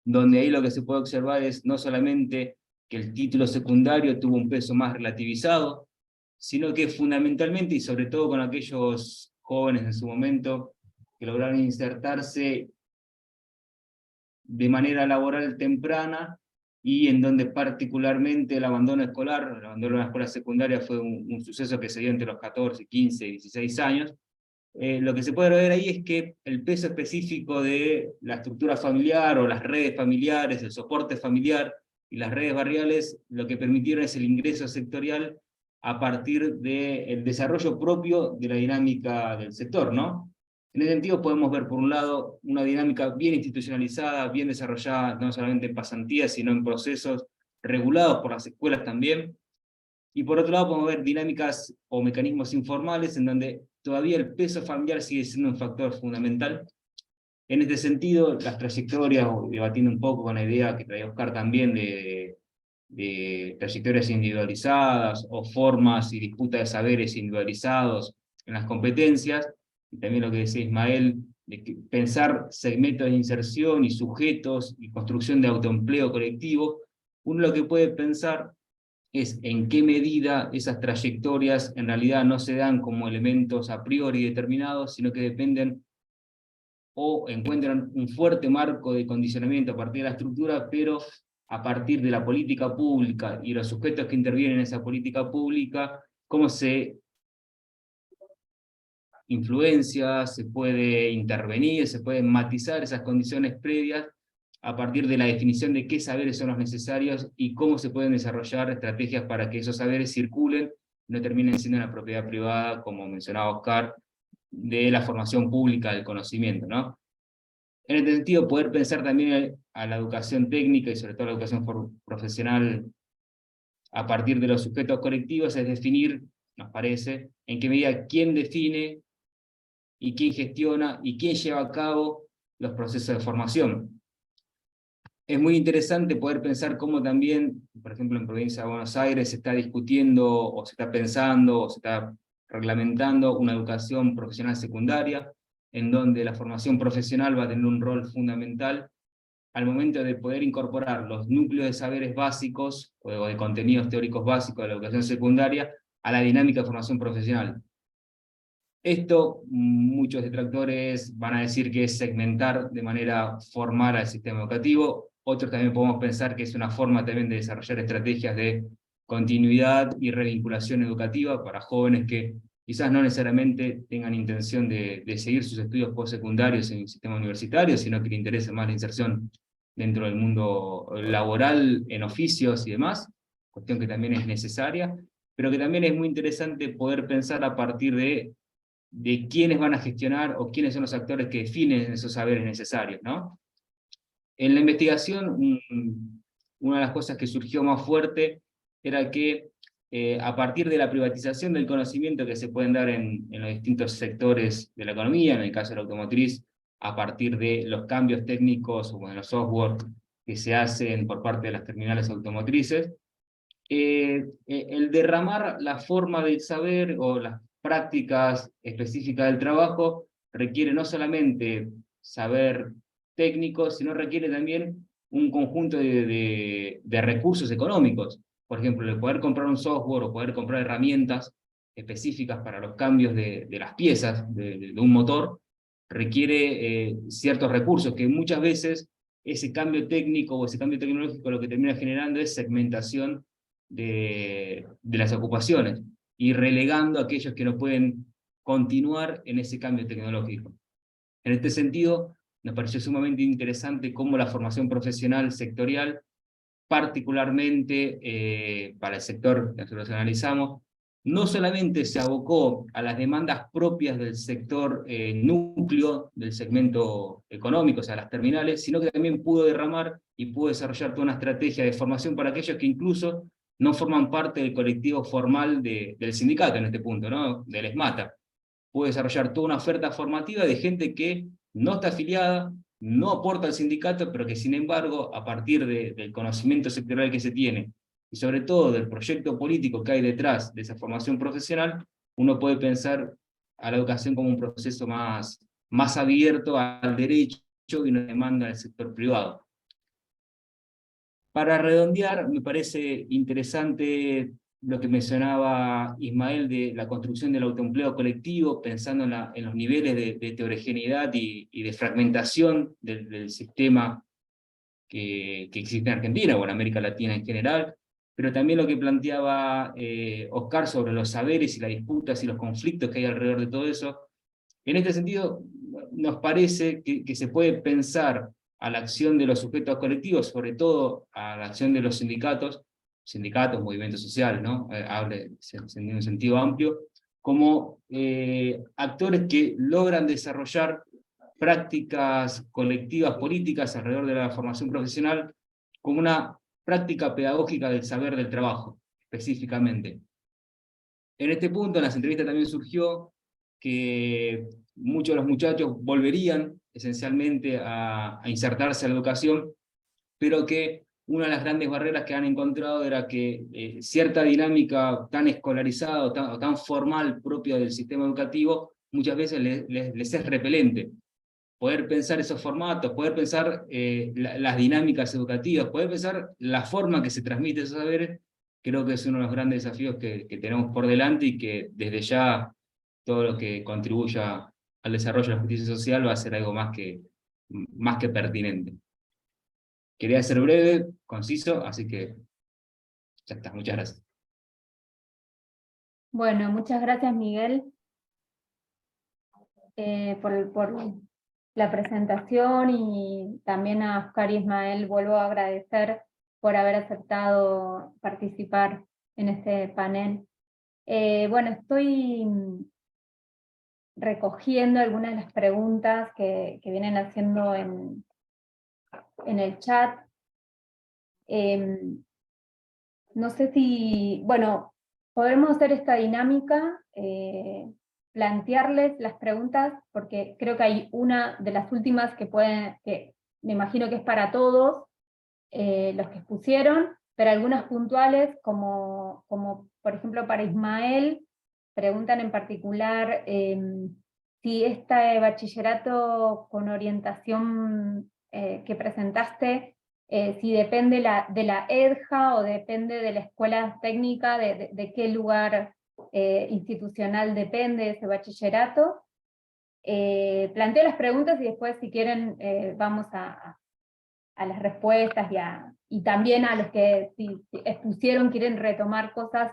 donde ahí lo que se puede observar es no solamente que el título secundario tuvo un peso más relativizado, sino que fundamentalmente, y sobre todo con aquellos jóvenes en su momento, que lograron insertarse de manera laboral temprana, y en donde particularmente el abandono escolar, el abandono de la escuela secundaria fue un suceso que se dio entre los 14, 15 y 16 años. Lo que se puede ver ahí es que el peso específico de la estructura familiar o las redes familiares, el soporte familiar y las redes barriales, lo que permitieron es el ingreso sectorial a partir del desarrollo propio de la dinámica del sector, ¿no? En ese sentido podemos ver, por un lado, una dinámica bien institucionalizada, bien desarrollada, no solamente en pasantías, sino en procesos regulados por las escuelas también. Y por otro lado podemos ver dinámicas o mecanismos informales en donde todavía el peso familiar sigue siendo un factor fundamental. En este sentido, las trayectorias, debatiendo un poco con la idea que traía Oscar también de trayectorias individualizadas o formas y disputa de saberes individualizados en las competencias, y también lo que decía Ismael, de que pensar segmentos de inserción y sujetos y construcción de autoempleo colectivo, uno lo que puede pensar es en qué medida esas trayectorias en realidad no se dan como elementos a priori determinados, sino que dependen o encuentran un fuerte marco de condicionamiento a partir de la estructura, pero a partir de la política pública y los sujetos que intervienen en esa política pública, cómo se influencia, se puede intervenir, se pueden matizar esas condiciones previas a partir de la definición de qué saberes son los necesarios y cómo se pueden desarrollar estrategias para que esos saberes circulen y no terminen siendo una propiedad privada, como mencionaba Oscar, de la formación pública del conocimiento, ¿no? En este sentido, poder pensar también a la educación técnica y sobre todo la educación profesional a partir de los sujetos colectivos es definir, nos parece, en qué medida quién define y quién gestiona y quién lleva a cabo los procesos de formación. Es muy interesante poder pensar cómo también, por ejemplo, en provincia de Buenos Aires se está discutiendo, o se está pensando, o se está reglamentando una educación profesional secundaria, en donde la formación profesional va a tener un rol fundamental al momento de poder incorporar los núcleos de saberes básicos, o de contenidos teóricos básicos de la educación secundaria, a la dinámica de formación profesional. Esto, muchos detractores van a decir que es segmentar de manera formal al sistema educativo. Otros también podemos pensar que es una forma también de desarrollar estrategias de continuidad y revinculación educativa para jóvenes que quizás no necesariamente tengan intención de seguir sus estudios postsecundarios en el sistema universitario, sino que les interese más la inserción dentro del mundo laboral, en oficios y demás, cuestión que también es necesaria, pero que también es muy interesante poder pensar a partir de quiénes van a gestionar o quiénes son los actores que definen esos saberes necesarios, ¿no? En la investigación, una de las cosas que surgió más fuerte era que a partir de la privatización del conocimiento que se pueden dar en los distintos sectores de la economía, en el caso de la automotriz, a partir de los cambios técnicos o en los software que se hacen por parte de las terminales automotrices, el derramar la forma del saber o las prácticas específicas del trabajo requiere no solamente saber técnico, sino requiere también un conjunto de recursos económicos. Por ejemplo, el poder comprar un software o poder comprar herramientas específicas para los cambios de las piezas de un motor, requiere ciertos recursos que muchas veces ese cambio técnico o ese cambio tecnológico lo que termina generando es segmentación de las ocupaciones y relegando a aquellos que no pueden continuar en ese cambio tecnológico. En este sentido, nos pareció sumamente interesante cómo la formación profesional sectorial, particularmente para el sector que nosotros analizamos, no solamente se abocó a las demandas propias del sector núcleo del segmento económico, o sea, las terminales, sino que también pudo derramar y pudo desarrollar toda una estrategia de formación para aquellos que incluso no forman parte del colectivo formal del sindicato en este punto, ¿no? Del ESMATA. Pudo desarrollar toda una oferta formativa de gente que no está afiliada, no aporta al sindicato, pero que sin embargo, a partir del conocimiento sectorial que se tiene, y sobre todo del proyecto político que hay detrás de esa formación profesional, uno puede pensar a la educación como un proceso más abierto al derecho y una demanda del sector privado. Para redondear, me parece interesante lo que mencionaba Ismael de la construcción del autoempleo colectivo, pensando en los niveles de heterogeneidad y de fragmentación del sistema que existe en Argentina o en América Latina en general, pero también lo que planteaba Oscar sobre los saberes y las disputas y los conflictos que hay alrededor de todo eso. En este sentido, nos parece que se puede pensar a la acción de los sujetos colectivos, sobre todo a la acción de los sindicatos, movimientos sociales, ¿no? Hable en un sentido amplio, como actores que logran desarrollar prácticas colectivas políticas alrededor de la formación profesional como una práctica pedagógica del saber del trabajo, específicamente. En este punto, en las entrevistas también surgió que muchos de los muchachos volverían esencialmente a insertarse a la educación, pero que una de las grandes barreras que han encontrado era que cierta dinámica tan escolarizada o tan formal propia del sistema educativo muchas veces les es repelente. Poder pensar esos formatos, poder pensar las dinámicas educativas, poder pensar la forma que se transmite esos saberes, creo que es uno de los grandes desafíos que tenemos por delante y que desde ya todo lo que contribuya al desarrollo de la justicia social va a ser algo más que pertinente. Quería ser breve, conciso, así que ya está, muchas gracias. Bueno, muchas gracias Miguel por la presentación, y también a Oscar y Ismael vuelvo a agradecer por haber aceptado participar en este panel. Bueno, estoy recogiendo algunas de las preguntas que vienen haciendo en el chat. No sé si, bueno, podremos hacer esta dinámica, plantearles las preguntas, porque creo que hay una de las últimas que me imagino que es para todos los que expusieron, pero algunas puntuales, como por ejemplo para Ismael, preguntan en particular si este bachillerato con orientación que presentaste, si depende de la EDJA o depende de la escuela técnica, de qué lugar institucional depende ese bachillerato. Planteo las preguntas y después, si quieren, vamos a las respuestas y también a los que si expusieron quieren retomar cosas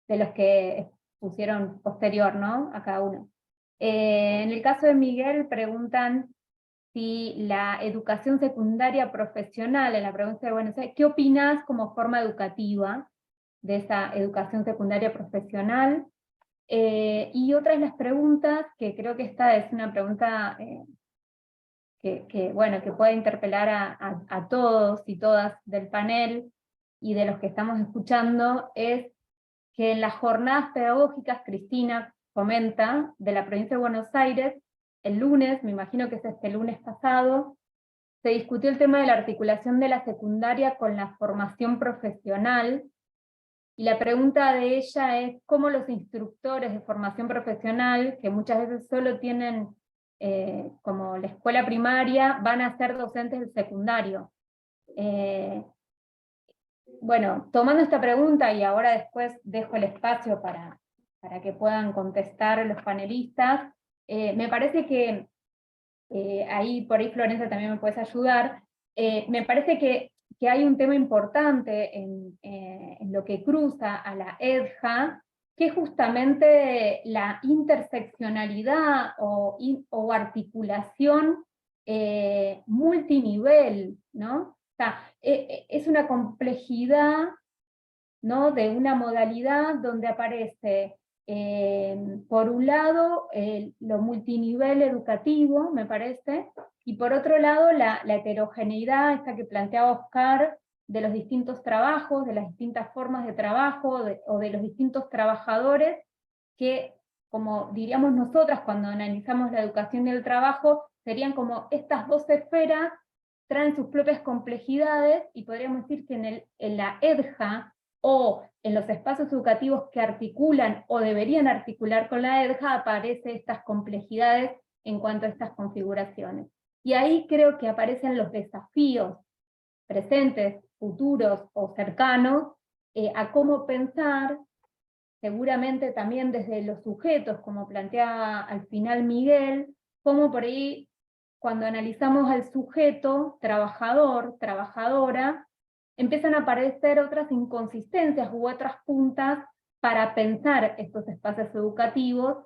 de los que expusieron posterior, ¿no? A cada uno. En el caso de Miguel preguntan si la educación secundaria profesional, en la provincia de Buenos Aires, ¿qué opinás como forma educativa de esa educación secundaria profesional? Y otra de las preguntas, que creo que esta es una pregunta bueno, que puede interpelar a todos y todas del panel y de los que estamos escuchando, es que en las jornadas pedagógicas, Cristina comenta, de la provincia de Buenos Aires, el lunes, me imagino que es este lunes pasado, se discutió el tema de la articulación de la secundaria con la formación profesional, y la pregunta de ella es cómo los instructores de formación profesional, que muchas veces solo tienen como la escuela primaria, van a ser docentes del secundario. Bueno, tomando esta pregunta, y ahora después dejo el espacio para que puedan contestar los panelistas, me parece que, ahí por ahí Florencia también me puedes ayudar, me parece que hay un tema importante en lo que cruza a la EDJA, que es justamente la interseccionalidad o articulación multinivel, ¿no? O sea, es una complejidad, ¿no?, de una modalidad donde aparece, por un lado, lo multinivel educativo, me parece, y por otro lado la heterogeneidad, esta que planteaba Oscar, de los distintos trabajos, de las distintas formas de trabajo, o de los distintos trabajadores, que, como diríamos nosotras cuando analizamos la educación y el trabajo, serían como estas dos esferas, traen sus propias complejidades, y podríamos decir que en la EDJA, o en los espacios educativos que articulan o deberían articular con la EDJA, aparecen estas complejidades en cuanto a estas configuraciones. Y ahí creo que aparecen los desafíos presentes, futuros o cercanos, a cómo pensar, seguramente también desde los sujetos, como planteaba al final Miguel, cómo por ahí, cuando analizamos al sujeto, trabajador, trabajadora, empiezan a aparecer otras inconsistencias u otras puntas para pensar estos espacios educativos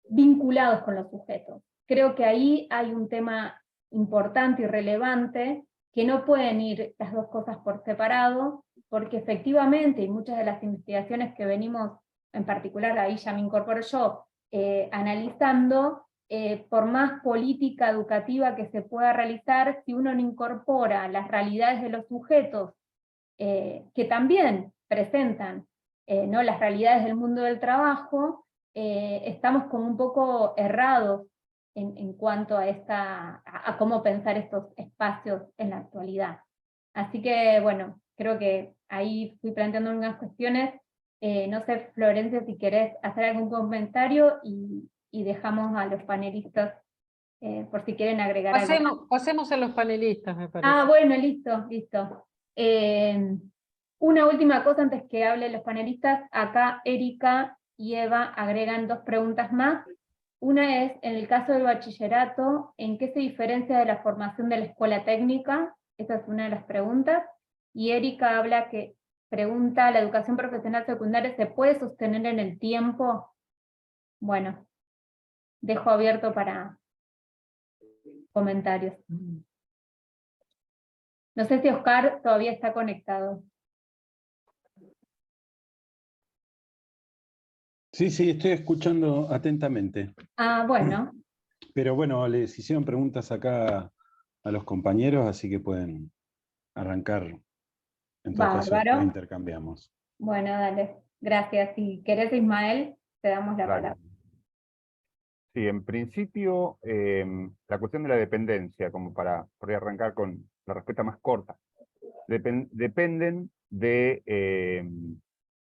vinculados con los sujetos. Creo que ahí hay un tema importante y relevante, que no pueden ir las dos cosas por separado, porque efectivamente, y muchas de las investigaciones que venimos, en particular ahí ya me incorporo yo, analizando, por más política educativa que se pueda realizar, si uno no incorpora las realidades de los sujetos, que también presentan, ¿no?, las realidades del mundo del trabajo, estamos como un poco errados en cuanto a cómo pensar estos espacios en la actualidad. Así que, bueno, creo que ahí fui planteando algunas cuestiones. No sé, Florencia, si querés hacer algún comentario, y dejamos a los panelistas por si quieren agregar algo. Pasemos a los panelistas, me parece. Ah, bueno, listo, listo. Una última cosa antes que hablen los panelistas. Acá Erika y Eva agregan dos preguntas más. Una es, en el caso del bachillerato, ¿en qué se diferencia de la formación de la escuela técnica? Esa es una de las preguntas. Y Erika pregunta, ¿la educación profesional secundaria se puede sostener en el tiempo? Bueno, dejo abierto para comentarios. No sé si Oscar todavía está conectado. Sí, estoy escuchando atentamente. Ah, bueno. Pero bueno, les hicieron preguntas acá a los compañeros, así que pueden arrancar. En todo caso, Bárbaro. después intercambiamos. Bueno, dale. Gracias. Si querés, Ismael, te damos la Dale. palabra. Sí, en principio, la cuestión de la dependencia, como para arrancar con la respuesta más corta, dependen de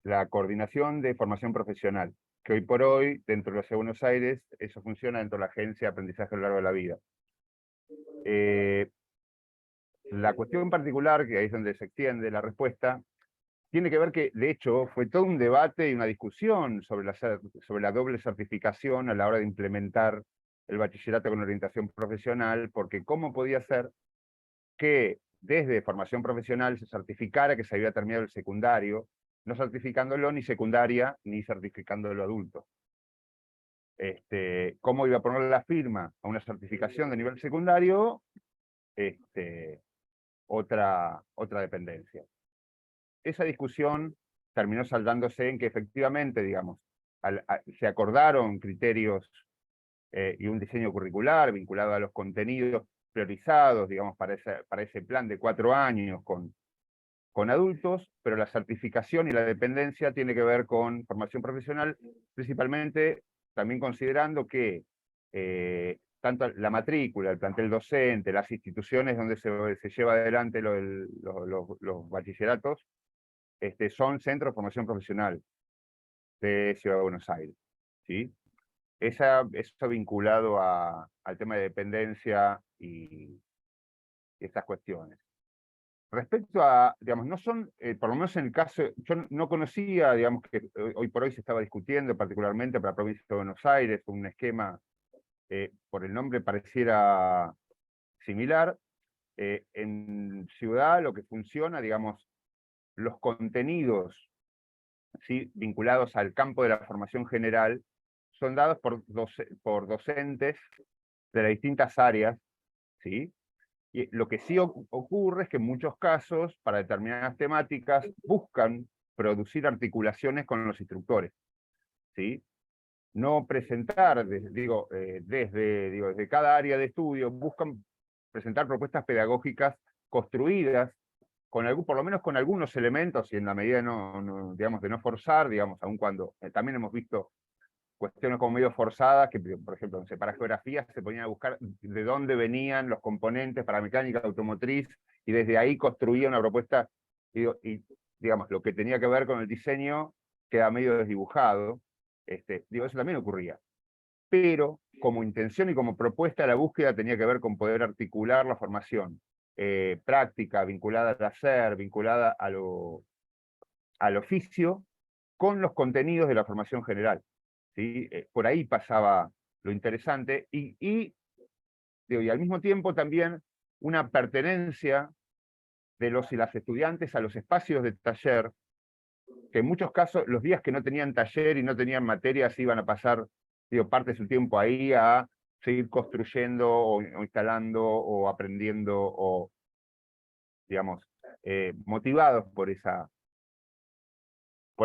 la coordinación de formación profesional, que hoy por hoy, dentro de la Ciudad de Buenos Aires, eso funciona dentro de la Agencia de Aprendizaje a lo Largo de la Vida. La cuestión en particular, que ahí es donde se extiende la respuesta, tiene que ver que, de hecho, fue todo un debate y una discusión sobre la doble certificación a la hora de implementar el bachillerato con orientación profesional, porque cómo podía ser que desde formación profesional se certificara que se había terminado el secundario, no certificándolo ni secundaria ni certificándolo adulto. ¿Cómo iba a poner la firma a una certificación de nivel secundario? Otra dependencia. Esa discusión terminó saldándose en que efectivamente, digamos, se acordaron criterios y un diseño curricular vinculado a los contenidos priorizados, digamos, para ese plan de 4 años, con con adultos, pero la certificación y la dependencia tiene que ver con formación profesional, principalmente también considerando que tanto la matrícula, el plantel docente, las instituciones donde se lleva adelante los bachilleratos, son centros de formación profesional de Ciudad de Buenos Aires, ¿sí? Eso vinculado al tema de dependencia y estas cuestiones. Respecto a, digamos, no son, por lo menos en el caso, yo no conocía, digamos, que hoy por hoy se estaba discutiendo, particularmente para la provincia de Buenos Aires, un esquema, por el nombre pareciera similar. En Ciudad lo que funciona, digamos, los contenidos, ¿sí?, vinculados al campo de la formación general, son dados por docentes de las distintas áreas, ¿sí? Y lo que sí ocurre es que en muchos casos, para determinadas temáticas, buscan producir articulaciones con los instructores, ¿sí? No presentar, desde cada área de estudio, buscan presentar propuestas pedagógicas construidas, por lo menos con algunos elementos, y en la medida digamos, de no forzar, digamos, aun cuando también hemos visto cuestiones como medio forzadas, que por ejemplo, para geografía se ponían a buscar de dónde venían los componentes para mecánica automotriz, y desde ahí construía una propuesta, y digamos, lo que tenía que ver con el diseño queda medio desdibujado. Eso también ocurría. Pero como intención y como propuesta, la búsqueda tenía que ver con poder articular la formación práctica, vinculada al hacer, vinculada al oficio, con los contenidos de la formación general, ¿sí? Por ahí pasaba lo interesante, y al mismo tiempo también una pertenencia de los y las estudiantes a los espacios de taller, que en muchos casos los días que no tenían taller y no tenían materias iban a pasar parte de su tiempo ahí a seguir construyendo o instalando o aprendiendo, o digamos, motivados por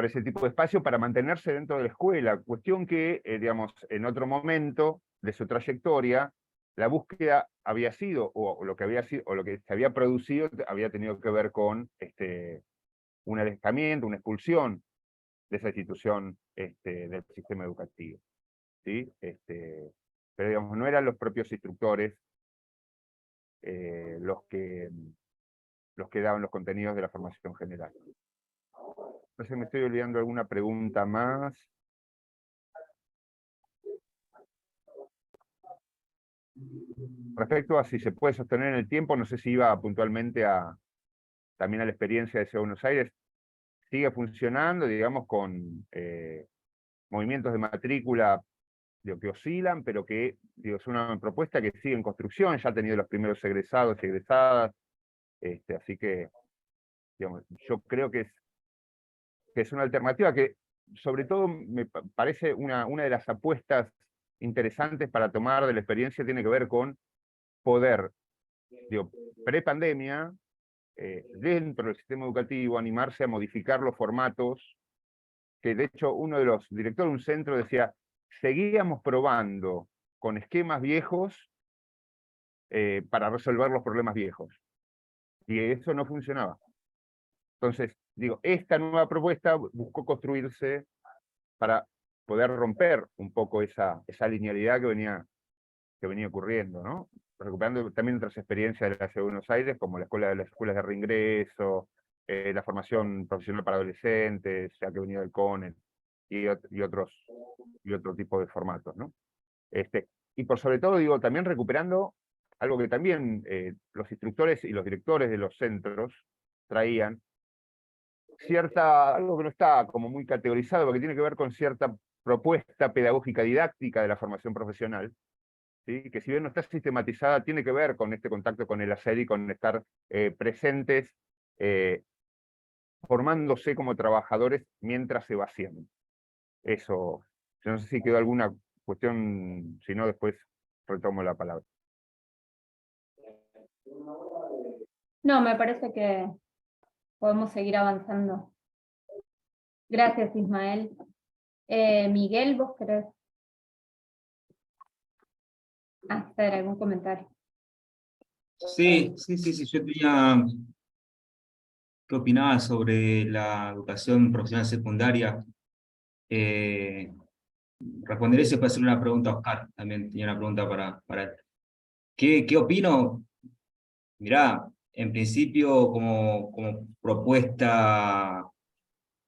ese tipo de espacio para mantenerse dentro de la escuela, cuestión que, digamos, en otro momento de su trayectoria, la búsqueda había sido, o lo que se había producido, había tenido que ver con un alejamiento, una expulsión de esa institución del sistema educativo, ¿sí? Pero digamos, no eran los propios instructores los que daban los contenidos de la formación general. No sé si me estoy olvidando alguna pregunta más. Respecto a si se puede sostener en el tiempo, no sé si iba puntualmente también a la experiencia de Ciudad de Buenos Aires. Sigue funcionando, digamos, con movimientos de matrícula que oscilan, pero que es una propuesta que sigue en construcción, ya ha tenido los primeros egresados y egresadas, así que digamos, yo creo que es una alternativa que, sobre todo, me parece una de las apuestas interesantes para tomar de la experiencia, tiene que ver con poder, pre-pandemia, dentro del sistema educativo, animarse a modificar los formatos, que de hecho uno de los directores de un centro decía, seguíamos probando con esquemas viejos para resolver los problemas viejos, y eso no funcionaba. Entonces, esta nueva propuesta buscó construirse para poder romper un poco esa linealidad que venía ocurriendo, ¿no? Recuperando también otras experiencias de la Ciudad de Buenos Aires, como las escuelas de reingreso, la formación profesional para adolescentes, ya que venía del CONEL, y otro tipo de formatos, ¿no? Y por sobre todo, también recuperando algo que también los instructores y los directores de los centros traían, algo que no está como muy categorizado, porque tiene que ver con cierta propuesta pedagógica didáctica de la formación profesional, ¿sí? Que si bien no está sistematizada, tiene que ver con este contacto con el hacer y con estar presentes, formándose como trabajadores mientras se va haciendo. Eso, yo no sé si quedó alguna cuestión, si no después retomo la palabra. No, me parece que podemos seguir avanzando. Gracias, Ismael. Miguel, ¿vos querés hacer algún comentario? Sí, yo tenía qué opinaba sobre la educación profesional secundaria. Responderé si puede hacer una pregunta a Oscar, también tenía una pregunta para él. ¿Qué opino? Mirá, en principio como propuesta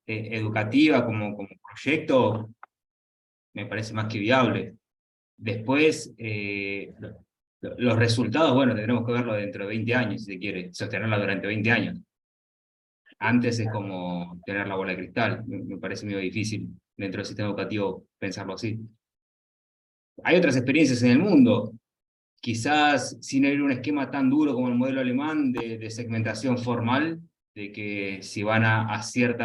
educativa, como proyecto, me parece más que viable. Después, los resultados, bueno, tendremos que verlo dentro de 20 años, si se quiere, sostenerla durante 20 años. Antes es como tener la bola de cristal, me parece medio difícil dentro del sistema educativo pensarlo así. Hay otras experiencias en el mundo, quizás sin ir un esquema tan duro como el modelo alemán de segmentación formal, de que si van a cierto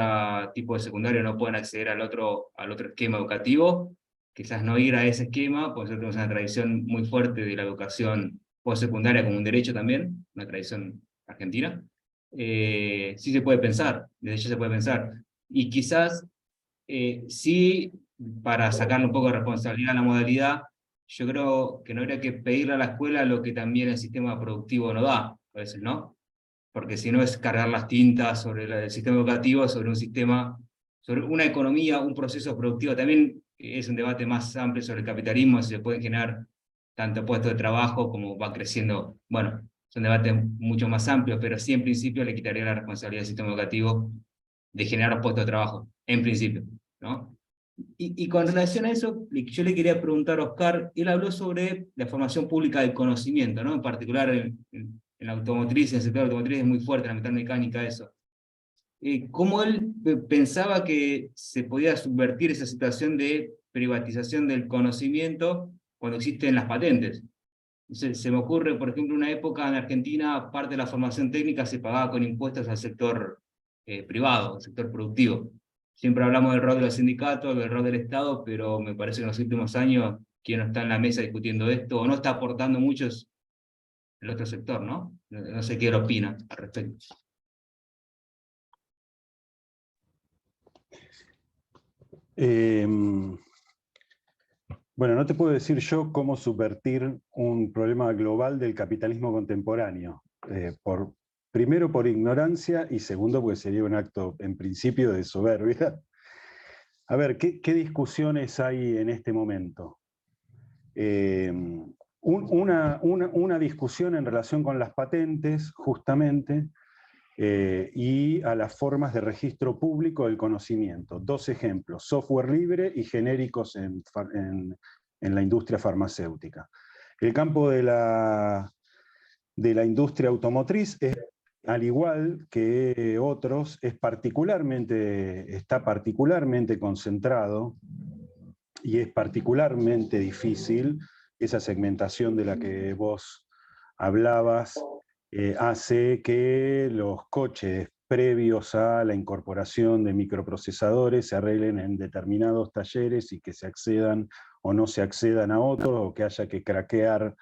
tipo de secundario no pueden acceder al otro esquema educativo, quizás no ir a ese esquema, porque nosotros tenemos una tradición muy fuerte de la educación postsecundaria como un derecho también, una tradición argentina. Sí se puede pensar, desde ya se puede pensar. Y quizás sí, para sacarle un poco de responsabilidad a la modalidad, yo creo que no habría que pedirle a la escuela lo que también el sistema productivo no da, a veces, ¿no? Porque si no es cargar las tintas sobre el sistema educativo, sobre un sistema, sobre una economía, un proceso productivo. También es un debate más amplio sobre el capitalismo, si se pueden generar tanto puestos de trabajo como va creciendo. Bueno, son debates mucho más amplios, pero sí en principio le quitaría la responsabilidad al sistema educativo de generar los puestos de trabajo, en principio, ¿no? Y con relación a eso, yo le quería preguntar a Oscar, él habló sobre la formación pública del conocimiento, ¿no? En particular en la automotriz, en el sector automotriz es muy fuerte, en la metal mecánica, eso. ¿Cómo él pensaba que se podía subvertir esa situación de privatización del conocimiento cuando existen las patentes? Se me ocurre, por ejemplo, una época en Argentina, parte de la formación técnica se pagaba con impuestos al sector privado, al sector productivo. Siempre hablamos del rol de los sindicatos, del rol del Estado, pero me parece que en los últimos años quien no está en la mesa discutiendo esto, o no está aportando mucho, es el otro sector, ¿no? No sé qué él opina al respecto. Bueno, no te puedo decir yo cómo subvertir un problema global del capitalismo contemporáneo. Primero por ignorancia y segundo porque sería un acto en principio de soberbia. A ver, ¿qué discusiones hay en este momento? Una discusión en relación con las patentes, justamente, y a las formas de registro público del conocimiento. Dos ejemplos, software libre y genéricos en la industria farmacéutica. El campo de la industria automotriz es, al igual que otros, está particularmente concentrado y es particularmente difícil. Esa segmentación de la que vos hablabas hace que los coches previos a la incorporación de microprocesadores se arreglen en determinados talleres y que se accedan o no se accedan a otros, o que haya que craquear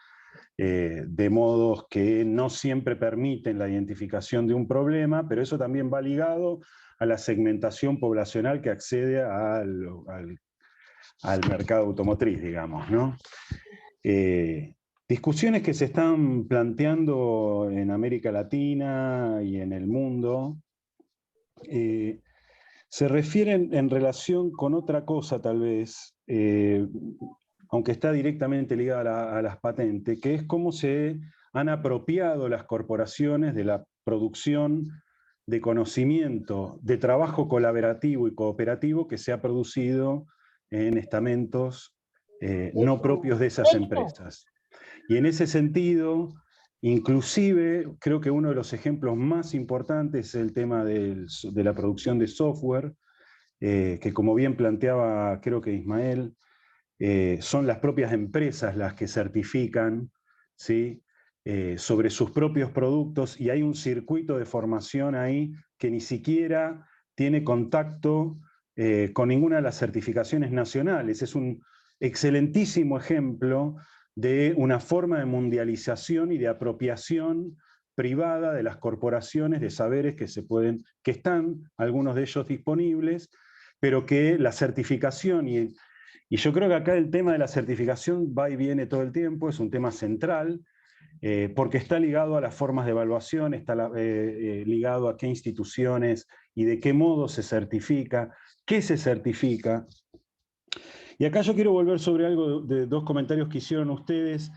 de modos que no siempre permiten la identificación de un problema, pero eso también va ligado a la segmentación poblacional que accede al mercado automotriz, digamos, ¿no? Discusiones que se están planteando en América Latina y en el mundo se refieren en relación con otra cosa, tal vez, aunque está directamente ligada a las patentes, que es cómo se han apropiado las corporaciones de la producción de conocimiento, de trabajo colaborativo y cooperativo que se ha producido en estamentos no propios de esas empresas. Y en ese sentido, inclusive, creo que uno de los ejemplos más importantes es el tema de la producción de software, que como bien planteaba, creo que Ismael, son las propias empresas las que certifican, ¿sí? Sobre sus propios productos, y hay un circuito de formación ahí que ni siquiera tiene contacto con ninguna de las certificaciones nacionales. Es un excelentísimo ejemplo de una forma de mundialización y de apropiación privada de las corporaciones de saberes que están algunos de ellos disponibles, pero que la certificación y yo creo que acá el tema de la certificación va y viene todo el tiempo, es un tema central. porque está ligado a las formas de evaluación, está ligado a qué instituciones y de qué modo se certifica, qué se certifica. Y acá yo quiero volver sobre algo de dos comentarios que hicieron ustedes,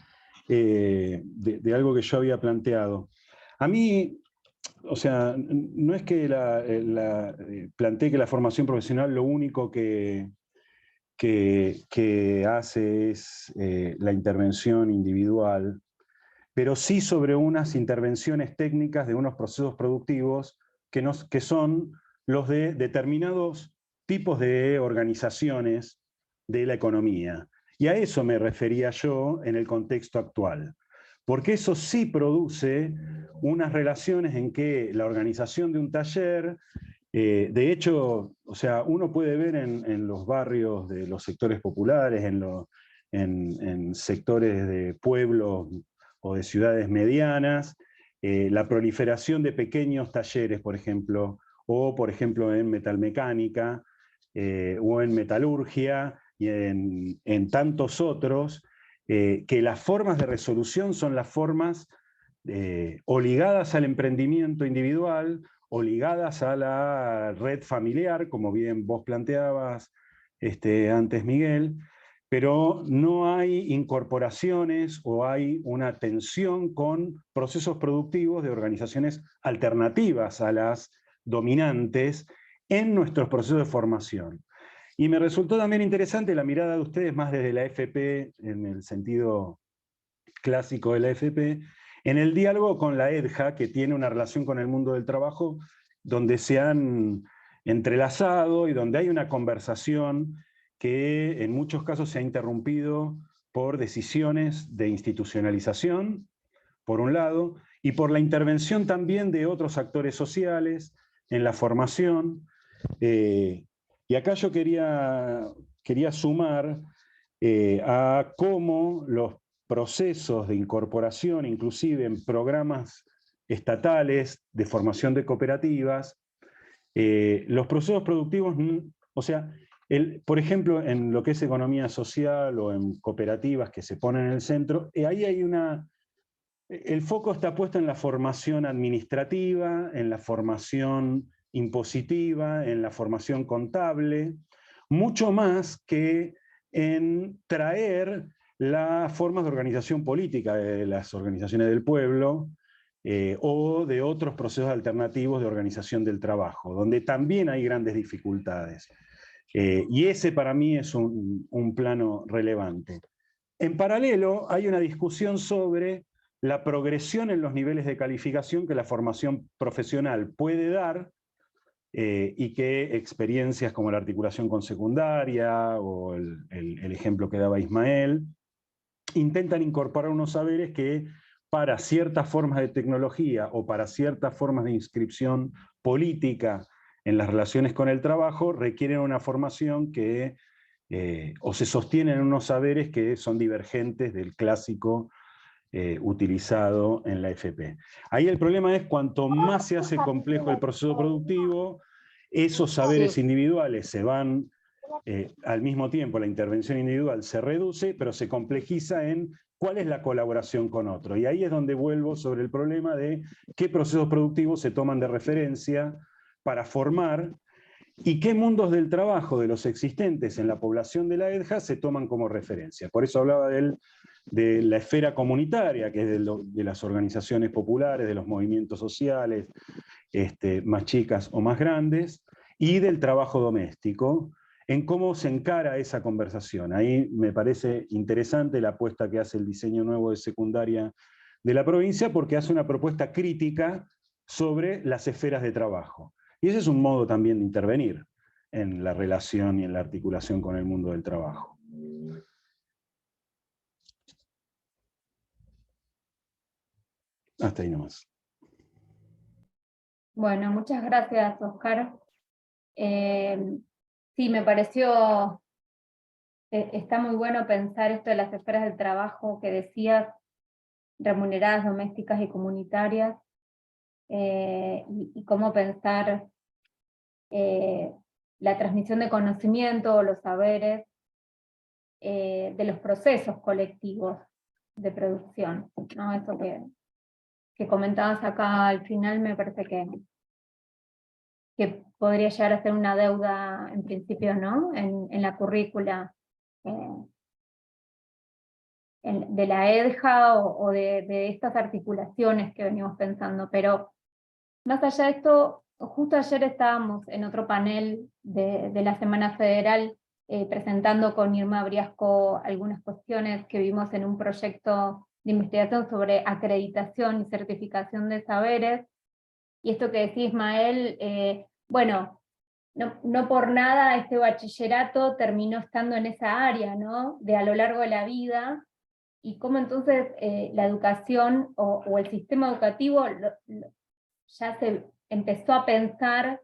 de algo que yo había planteado. A mí, o sea, no es que planteé que la formación profesional lo único que hace es la intervención individual, pero sí sobre unas intervenciones técnicas de unos procesos productivos que son los de determinados tipos de organizaciones de la economía. Y a eso me refería yo en el contexto actual, porque eso sí produce unas relaciones en que la organización de un taller, de hecho, o sea, uno puede ver en los barrios de los sectores populares, en sectores de pueblos o de ciudades medianas, la proliferación de pequeños talleres, por ejemplo, o por ejemplo en metalmecánica, o en metalurgia, y en tantos otros, que las formas de resolución son las formas o ligadas al emprendimiento individual, o ligadas a la red familiar, como bien vos planteabas antes, Miguel, pero no hay incorporaciones o hay una tensión con procesos productivos de organizaciones alternativas a las dominantes en nuestros procesos de formación. Y me resultó también interesante la mirada de ustedes más desde la FP, en el sentido clásico de la FP, en el diálogo con la EDJA, que tiene una relación con el mundo del trabajo, donde se han entrelazado y donde hay una conversación que en muchos casos se ha interrumpido por decisiones de institucionalización, por un lado, y por la intervención también de otros actores sociales en la formación. Y acá yo quería sumar a cómo los procesos de incorporación, inclusive en programas estatales de formación de cooperativas, los procesos productivos, o sea, por ejemplo, en lo que es economía social o en cooperativas que se ponen en el centro, ahí hay el foco está puesto en la formación administrativa, en la formación impositiva, en la formación contable, mucho más que en traer las formas de organización política de las organizaciones del pueblo, o de otros procesos alternativos de organización del trabajo, donde también hay grandes dificultades. Y ese para mí es un plano relevante. En paralelo, hay una discusión sobre la progresión en los niveles de calificación que la formación profesional puede dar, y que experiencias como la articulación con secundaria o el ejemplo que daba Ismael, intentan incorporar unos saberes que para ciertas formas de tecnología o para ciertas formas de inscripción política en las relaciones con el trabajo requieren una formación que o se sostienen en unos saberes que son divergentes del clásico utilizado en la FP. Ahí el problema es cuanto más se hace complejo el proceso productivo, esos saberes individuales se van, al mismo tiempo la intervención individual se reduce, pero se complejiza en cuál es la colaboración con otro. Y ahí es donde vuelvo sobre el problema de qué procesos productivos se toman de referencia para formar y qué mundos del trabajo de los existentes en la población de la EDJA se toman como referencia. Por eso hablaba de la esfera comunitaria, que es de las organizaciones populares, de los movimientos sociales, más chicas o más grandes, y del trabajo doméstico, en cómo se encara esa conversación. Ahí me parece interesante la apuesta que hace el diseño nuevo de secundaria de la provincia, porque hace una propuesta crítica sobre las esferas de trabajo. Y ese es un modo también de intervenir en la relación y en la articulación con el mundo del trabajo. Hasta ahí nomás. Bueno, muchas gracias, Oscar. Sí, me pareció, está muy bueno pensar esto de las esferas del trabajo que decías, remuneradas, domésticas y comunitarias, y cómo pensar la transmisión de conocimiento o los saberes de los procesos colectivos de producción, ¿no? Eso que comentabas acá al final me parece que podría llegar a ser una deuda en principio, ¿no? En la currícula de la EDJA o de estas articulaciones que venimos pensando, pero más allá de esto, justo ayer estábamos en otro panel de la Semana Federal presentando con Irma Briasco algunas cuestiones que vimos en un proyecto de investigación sobre acreditación y certificación de saberes, y esto que decía Ismael, bueno, no por nada este bachillerato terminó estando en esa área, ¿no? De a lo largo de la vida, y cómo entonces la educación o el sistema educativo ya se empezó a pensar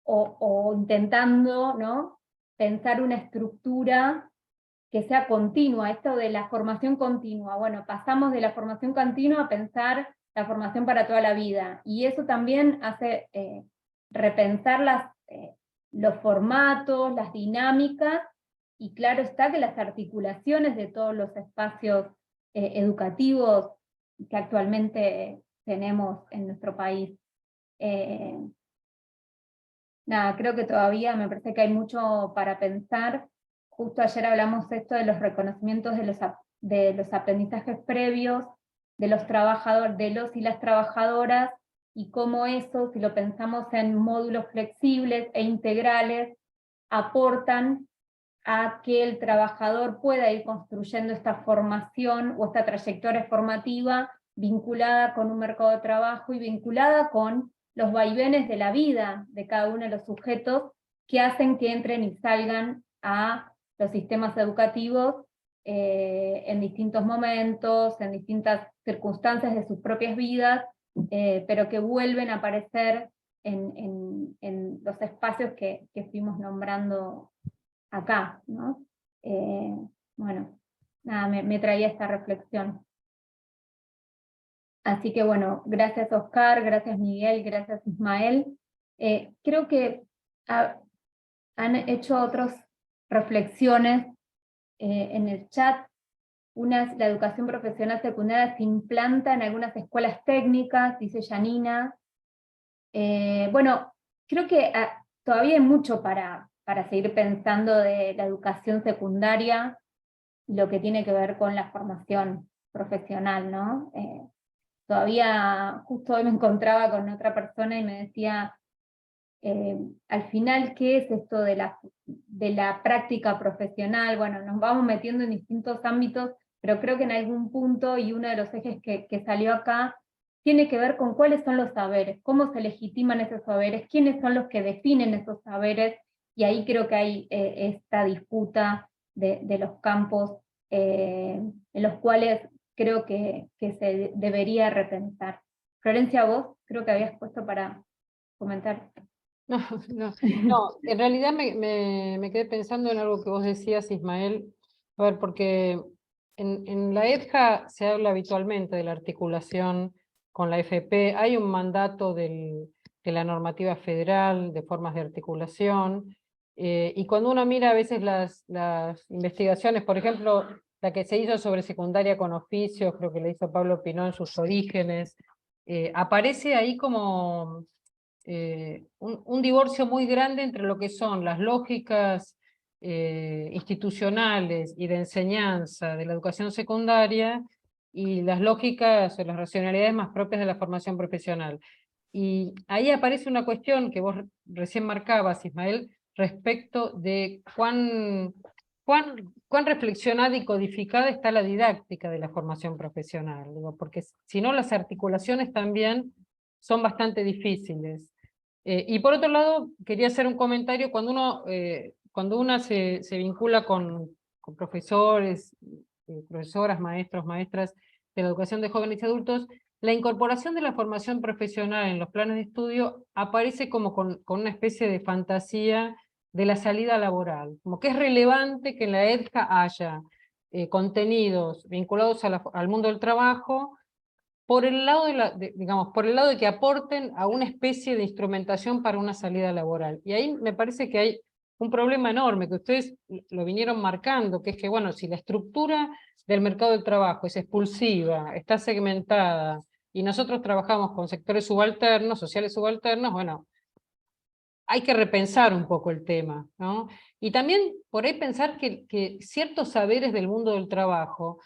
o intentando, ¿no? Pensar una estructura que sea continua, esto de la formación continua. Bueno, pasamos de la formación continua a pensar la formación para toda la vida, y eso también hace repensar los formatos, las dinámicas, y claro está que las articulaciones de todos los espacios educativos que actualmente tenemos en nuestro país. Nada, creo que todavía me parece que hay mucho para pensar. Justo ayer hablamos esto de los reconocimientos de los aprendizajes previos, de los trabajadores, de los y las trabajadoras, y cómo eso, si lo pensamos en módulos flexibles e integrales, aportan a que el trabajador pueda ir construyendo esta formación o esta trayectoria formativa vinculada con un mercado de trabajo y vinculada con los vaivenes de la vida de cada uno de los sujetos que hacen que entren y salgan a los sistemas educativos en distintos momentos, en distintas circunstancias de sus propias vidas, pero que vuelven a aparecer en los espacios que fuimos nombrando acá, ¿no? Bueno, nada, me traía esta reflexión. Así que bueno, gracias Oscar, gracias Miguel, gracias Ismael. Creo que han hecho otras reflexiones en el chat. La educación profesional secundaria se implanta en algunas escuelas técnicas, dice Janina. Bueno, creo que todavía hay mucho para seguir pensando de la educación secundaria, lo que tiene que ver con la formación profesional, ¿no? Todavía, justo hoy me encontraba con otra persona y me decía, al final, ¿qué es esto de la práctica profesional? Bueno, nos vamos metiendo en distintos ámbitos, pero creo que en algún punto, y uno de los ejes que salió acá, tiene que ver con cuáles son los saberes, cómo se legitiman esos saberes, quiénes son los que definen esos saberes, y ahí creo que hay esta disputa de los campos en los cuales creo que se debería repensar. Florencia, vos creo que habías puesto para comentar. No, en realidad me quedé pensando en algo que vos decías, Ismael. A ver, porque en la EDJA se habla habitualmente de la articulación con la FP, hay un mandato de la normativa federal de formas de articulación, y cuando uno mira a veces las investigaciones, por ejemplo, la que se hizo sobre secundaria con oficios, creo que la hizo Pablo Pinó en sus orígenes, aparece ahí como un divorcio muy grande entre lo que son las lógicas institucionales y de enseñanza de la educación secundaria y las lógicas o las racionalidades más propias de la formación profesional. Y ahí aparece una cuestión que vos recién marcabas, Ismael, respecto de cuán reflexionada y codificada está la didáctica de la formación profesional. Digo, porque si no, las articulaciones también son bastante difíciles. Y por otro lado, quería hacer un comentario, cuando una se vincula con profesores, profesoras, maestros, maestras de la educación de jóvenes y adultos, la incorporación de la formación profesional en los planes de estudio aparece como con una especie de fantasía de la salida laboral, como que es relevante que en la EDJA haya contenidos vinculados al mundo del trabajo, por el lado por el lado de que aporten a una especie de instrumentación para una salida laboral. Y ahí me parece que hay un problema enorme que ustedes lo vinieron marcando, que es que, bueno, si la estructura del mercado del trabajo es expulsiva, está segmentada, y nosotros trabajamos con sectores subalternos, sociales subalternos, bueno, hay que repensar un poco el tema, ¿no? Y también por ahí pensar que ciertos saberes del mundo del trabajo,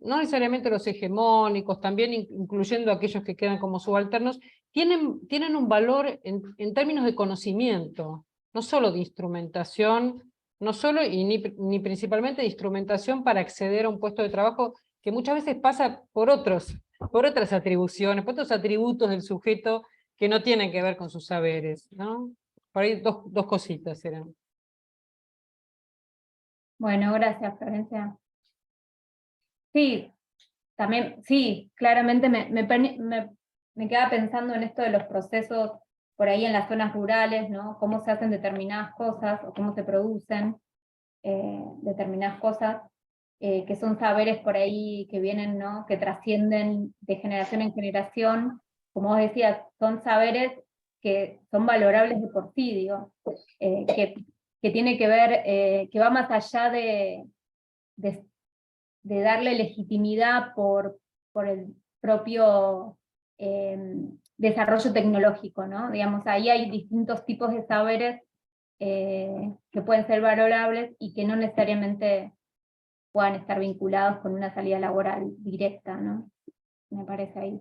no necesariamente los hegemónicos, también incluyendo aquellos que quedan como subalternos, tienen un valor en términos de conocimiento, no solo de instrumentación, no solo y ni principalmente de instrumentación para acceder a un puesto de trabajo que muchas veces pasa por otras atribuciones, por otros atributos del sujeto que no tienen que ver con sus saberes, ¿no? Por ahí dos cositas eran. Bueno, gracias, Florencia. Sí, también, sí, claramente me quedaba pensando en esto de los procesos por ahí en las zonas rurales, ¿no? Cómo se hacen determinadas cosas o cómo se producen determinadas cosas, que son saberes por ahí que vienen, ¿no? Que trascienden de generación en generación. Como vos decías, son saberes que son valorables de por sí, digo, que tiene que ver, que va más allá de darle legitimidad por el propio desarrollo tecnológico, ¿no? Digamos, ahí hay distintos tipos de saberes que pueden ser valorables y que no necesariamente puedan estar vinculados con una salida laboral directa, ¿no? Me parece ahí.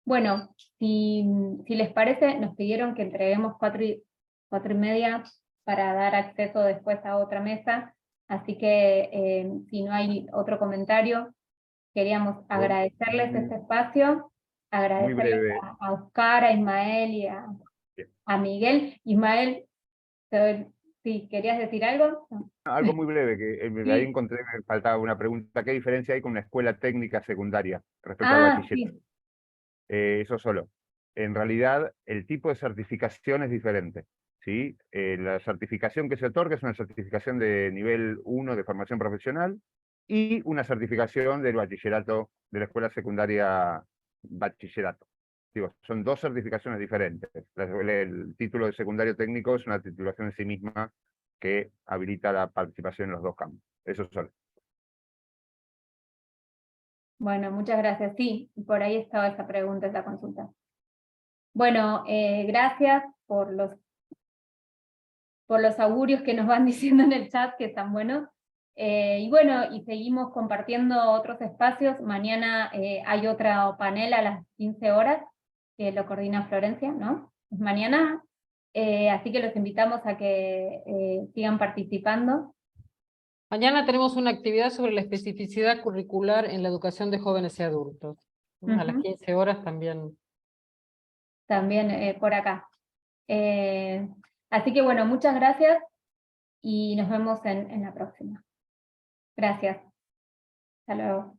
Bueno, si les parece, nos pidieron que entreguemos 4:30 para dar acceso después a otra mesa, así que si no hay otro comentario, queríamos agradecerles este espacio, agradecerles a Oscar, a Ismael y a Miguel. Ismael, ¿sí, querías decir algo? No. Algo muy breve, que Sí. ahí encontré, me faltaba una pregunta. ¿Qué diferencia hay con una escuela técnica secundaria respecto al bachillerato? Sí. Eso solo. En realidad, el tipo de certificación es diferente, ¿sí? La certificación que se otorga es una certificación de nivel 1 de formación profesional y una certificación del bachillerato, de la escuela secundaria bachillerato. Digo, son dos certificaciones diferentes. El título de secundario técnico es una titulación en sí misma que habilita la participación en los dos campos. Eso solo. Bueno, muchas gracias. Sí, por ahí estaba esa pregunta, esa consulta. Bueno, gracias por los augurios que nos van diciendo en el chat, que están buenos. Y bueno, y seguimos compartiendo otros espacios. Mañana hay otro panel a las 15 horas, que lo coordina Florencia, ¿no? Es mañana, así que los invitamos a que sigan participando. Mañana tenemos una actividad sobre la especificidad curricular en la educación de jóvenes y adultos. A las 15 horas también. También por acá. Así que bueno, muchas gracias y nos vemos en la próxima. Gracias. Hasta luego.